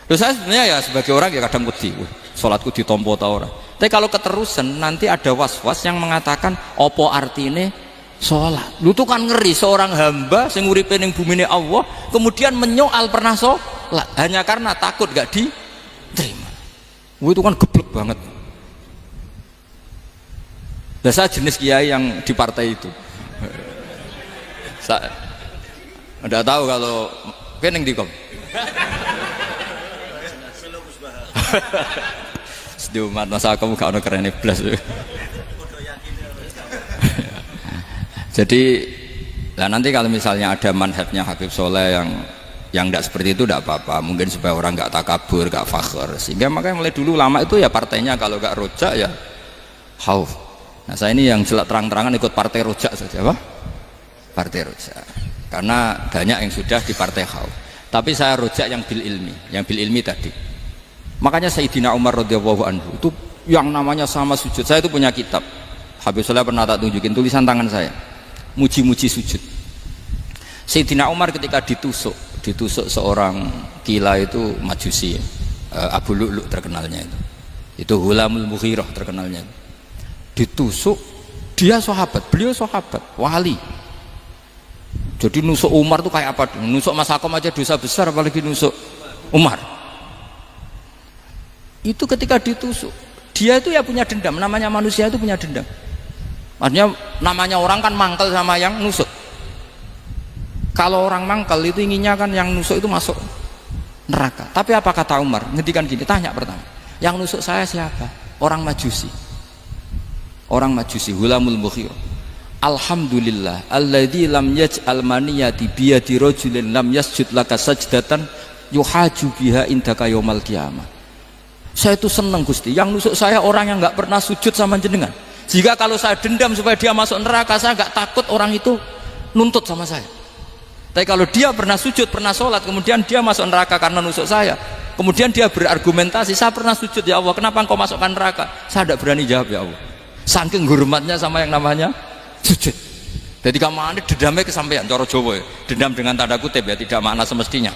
Terus saya sebenarnya ya sebagai orang ya kadang wedi, sholatku ditompo ta ora. Tapi kalau keterusan nanti ada was-was yang mengatakan opo artine sholat. Lu tuh kan ngeri seorang hamba sing uripe ning bumine Allah kemudian menyoal pernah sholat hanya karena takut gak diterima. Itu kan geblek banget. Dan saya jenis kiai yang di partai itu. Saya tidak tahu kalau keneng dikom. Sedih umat masa kamu gak ada keren iblis. Jadi, lah nanti kalau misalnya ada manhajnya Habib Soleh yang tidak seperti itu tidak apa-apa. Mungkin supaya orang nggak takabur, nggak fakhr. Sehingga makanya mulai dulu lama itu ya partainya kalau nggak rojak ya khauf. Nah saya ini yang jelas terang-terangan ikut partai rojak saja, apa? Partai rojak. Karena banyak yang sudah di partai khauf. Tapi saya rojak yang bil ilmi tadi. Makanya Sayyidina Umar radhiyallahu anhu itu yang namanya sama sujud. Saya itu punya kitab. Habib Soleh pernah tak tunjukin tulisan tangan saya. Muji-muji sujud. Sayyidina Umar ketika ditusuk seorang gila itu Majusi, Abu Lu'lu' terkenalnya itu. Itu Hulamul Mughirah terkenalnya itu. Ditusuk, dia sahabat, beliau sahabat, wali. Jadi nusuk Umar tuh kayak apa? Nusuk Mas Hakom aja dosa besar, apalagi nusuk Umar. Itu ketika ditusuk, dia itu ya punya dendam. Namanya manusia itu punya dendam. Artinya namanya orang kan mangkel sama yang nusuk. Kalau orang mangkel itu inginnya kan yang nusuk itu masuk neraka. Tapi apa kata Umar? Ngendikan gini, tanya pertama, yang nusuk saya siapa? Orang Majusi. Orang Majusi, Hulamul Mughirah. Alhamdulillah alladzi lam yaj'al maniyati biyadi rajulin lam yasjud laka sajdatan yuhaju biha indaka yaumal qiyamah. Saya itu senang Gusti, yang nusuk saya orang yang nggak pernah sujud sama jenengan. Jika kalau saya dendam supaya dia masuk neraka, saya nggak takut orang itu nuntut sama saya. Tapi kalau dia pernah sujud, pernah sholat, kemudian dia masuk neraka karena nusuk saya, kemudian dia berargumentasi, saya pernah sujud ya Allah, kenapa engkau masukkan neraka? Saya tidak berani jawab ya Allah, saking hormatnya sama yang namanya sujud. Jadi kamane dendamnya kesampaian cara Jawa ya. Dendam dengan tanda kutip ya, tidak makna semestinya.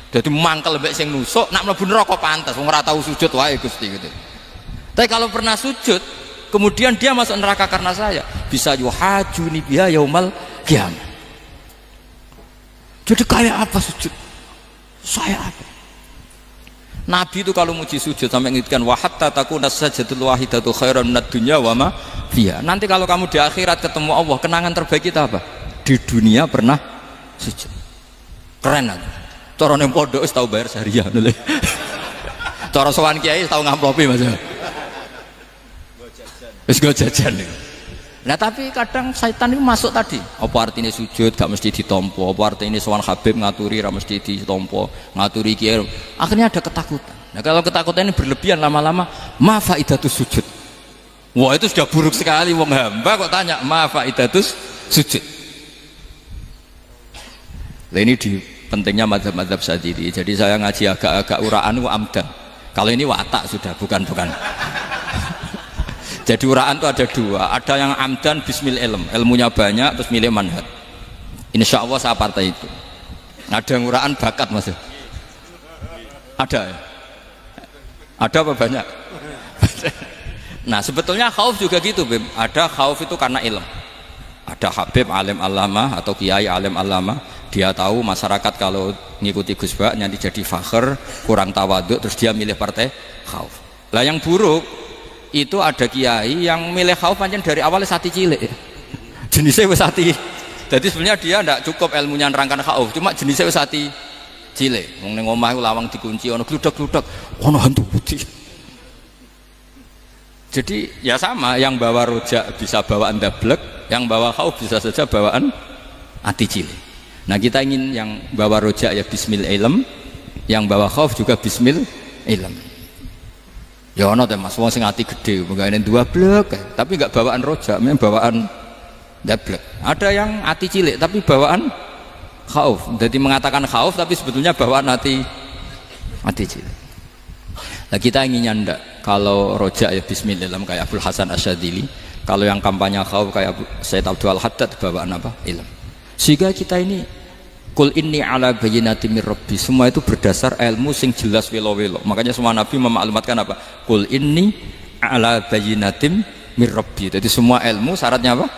Jadi mangkel mbek sing nusuk nak mlebu neraka pantes wong ora tau sujud wae Gusti gitu. Tapi kalau pernah sujud kemudian dia masuk neraka karena saya, bisa yuhajuni biha yaumal qiyamah. Jadi kayak apa sujud? Saya apa? Nabi itu kalau muji sujud sampai ngingatkan wa hatta takuna sajdatul wahidatu khairan minad dunya wa ma fiha. Nanti kalau kamu di akhirat ketemu Allah, kenangan terbaik kita apa? Di dunia pernah sujud. Keren aja. Cara ning pondok wis tau bayar syariah lho. Cara sowan kiai tau ngamplopi Mas. Wis go jajan. Nah tapi kadang syaitan itu masuk tadi. Apa artinya sujud gak mesti ditompo, apa artinya sowan Habib ngaturi ra mesti ditompo, ngaturi kiai. Akhirnya ada ketakutan. Nah kalau ketakutan ini berlebihan lama-lama, ma faidatus sujud. Wah itu sudah buruk sekali wong hamba kok tanya ma faidatus sujud. Nah ini di pentingnya mazhab-mazhab Syadzili. Jadi saya ngaji agak-agak uraan itu amdan. Kalau ini watak sudah bukan. Jadi uraan itu ada dua, ada yang amdan bismil ilm, ilmunya banyak terus milih manhaj. Insya Allah saya partai itu. Ada yang uraan bakat Mas. Ada ya? Ada apa banyak? Nah sebetulnya khauf juga gitu Bim. Ada khauf itu karena ilm. Ada Habib alim alama atau kiai alim alama, dia tahu masyarakat kalau ngikuti Gus Bak nanti jadi fakhr, kurang tawaduk, terus dia milih partai khauf. Lah yang buruk itu ada kiai yang milih khauf pancen dari awalnya sati cilik. Jenisnya wis sati. Jadi sebenarnya dia tidak cukup ilmunya nerangkan khauf, cuma jenisnya wis sati cilik. Wong ning omah iku lawang dikunci ono gludak-gludak, ono hantu putih. Jadi ya sama, yang bawa rojak bisa bawaan dablek, yang bawa khauf bisa saja bawaan ati cilik. Nah kita ingin yang bawa rojak ya bismil ilm, yang bawa khauf juga bismil ilm. Ya ono teh Mas, wong sing ati gede, menggaene dua blek, tapi enggak bawaan rojak, memang bawaan dablek. Ada yang ati cilik tapi bawaan khauf. Jadi mengatakan khauf tapi sebetulnya bawaan ati cilik. Nah kita inginnya ndak, kalau rojak ya bismillah kayak Abdul Hasan Asyadzili, kalau yang kampanye khauf kayak Sayyid Abdul Haddad bawaan apa? Ilm. Sehingga kita ini Qul inni ala bayyinatin mir rabbi, semua itu berdasar ilmu sing jelas welo-welo. Makanya semua nabi memaklumatkan apa? Qul inni ala bayyinatin mir rabbi. Jadi semua ilmu syaratnya apa?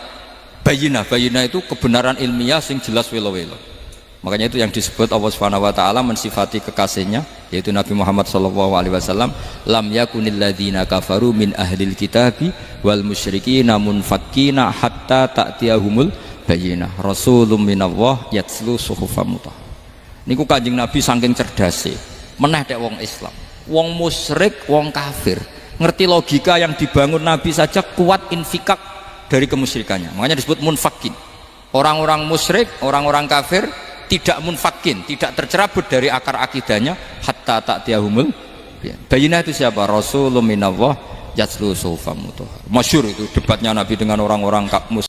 Bayyinah itu kebenaran ilmiah sing jelas welo-welo. Makanya itu yang disebut Allah Subhanahu wa taala mensifati kekasihnya yaitu Nabi Muhammad sallallahu alaihi wasallam, lam yakunil ladzina kafaru min ahlil kitabi wal musyrikina munfakkina hatta ta'tiyahumul bayyinah rasulun minallah yatslu suhufam mutahhar. Niku Kanjeng Nabi saking cerdase meneh tek wong Islam, wong musyrik, wong kafir ngerti logika yang dibangun Nabi saja kuat infikak dari kemusyrikannya. Makanya disebut munfakin. Orang-orang musyrik, orang-orang kafir tidak munfakin, tidak tercerabut dari akar akidahnya hatta ta'tiyahumul bayyinah. Itu siapa? Rasulun minallah yatslu suhufam mutahhar. Masyhur itu debatnya Nabi dengan orang-orang musyrik.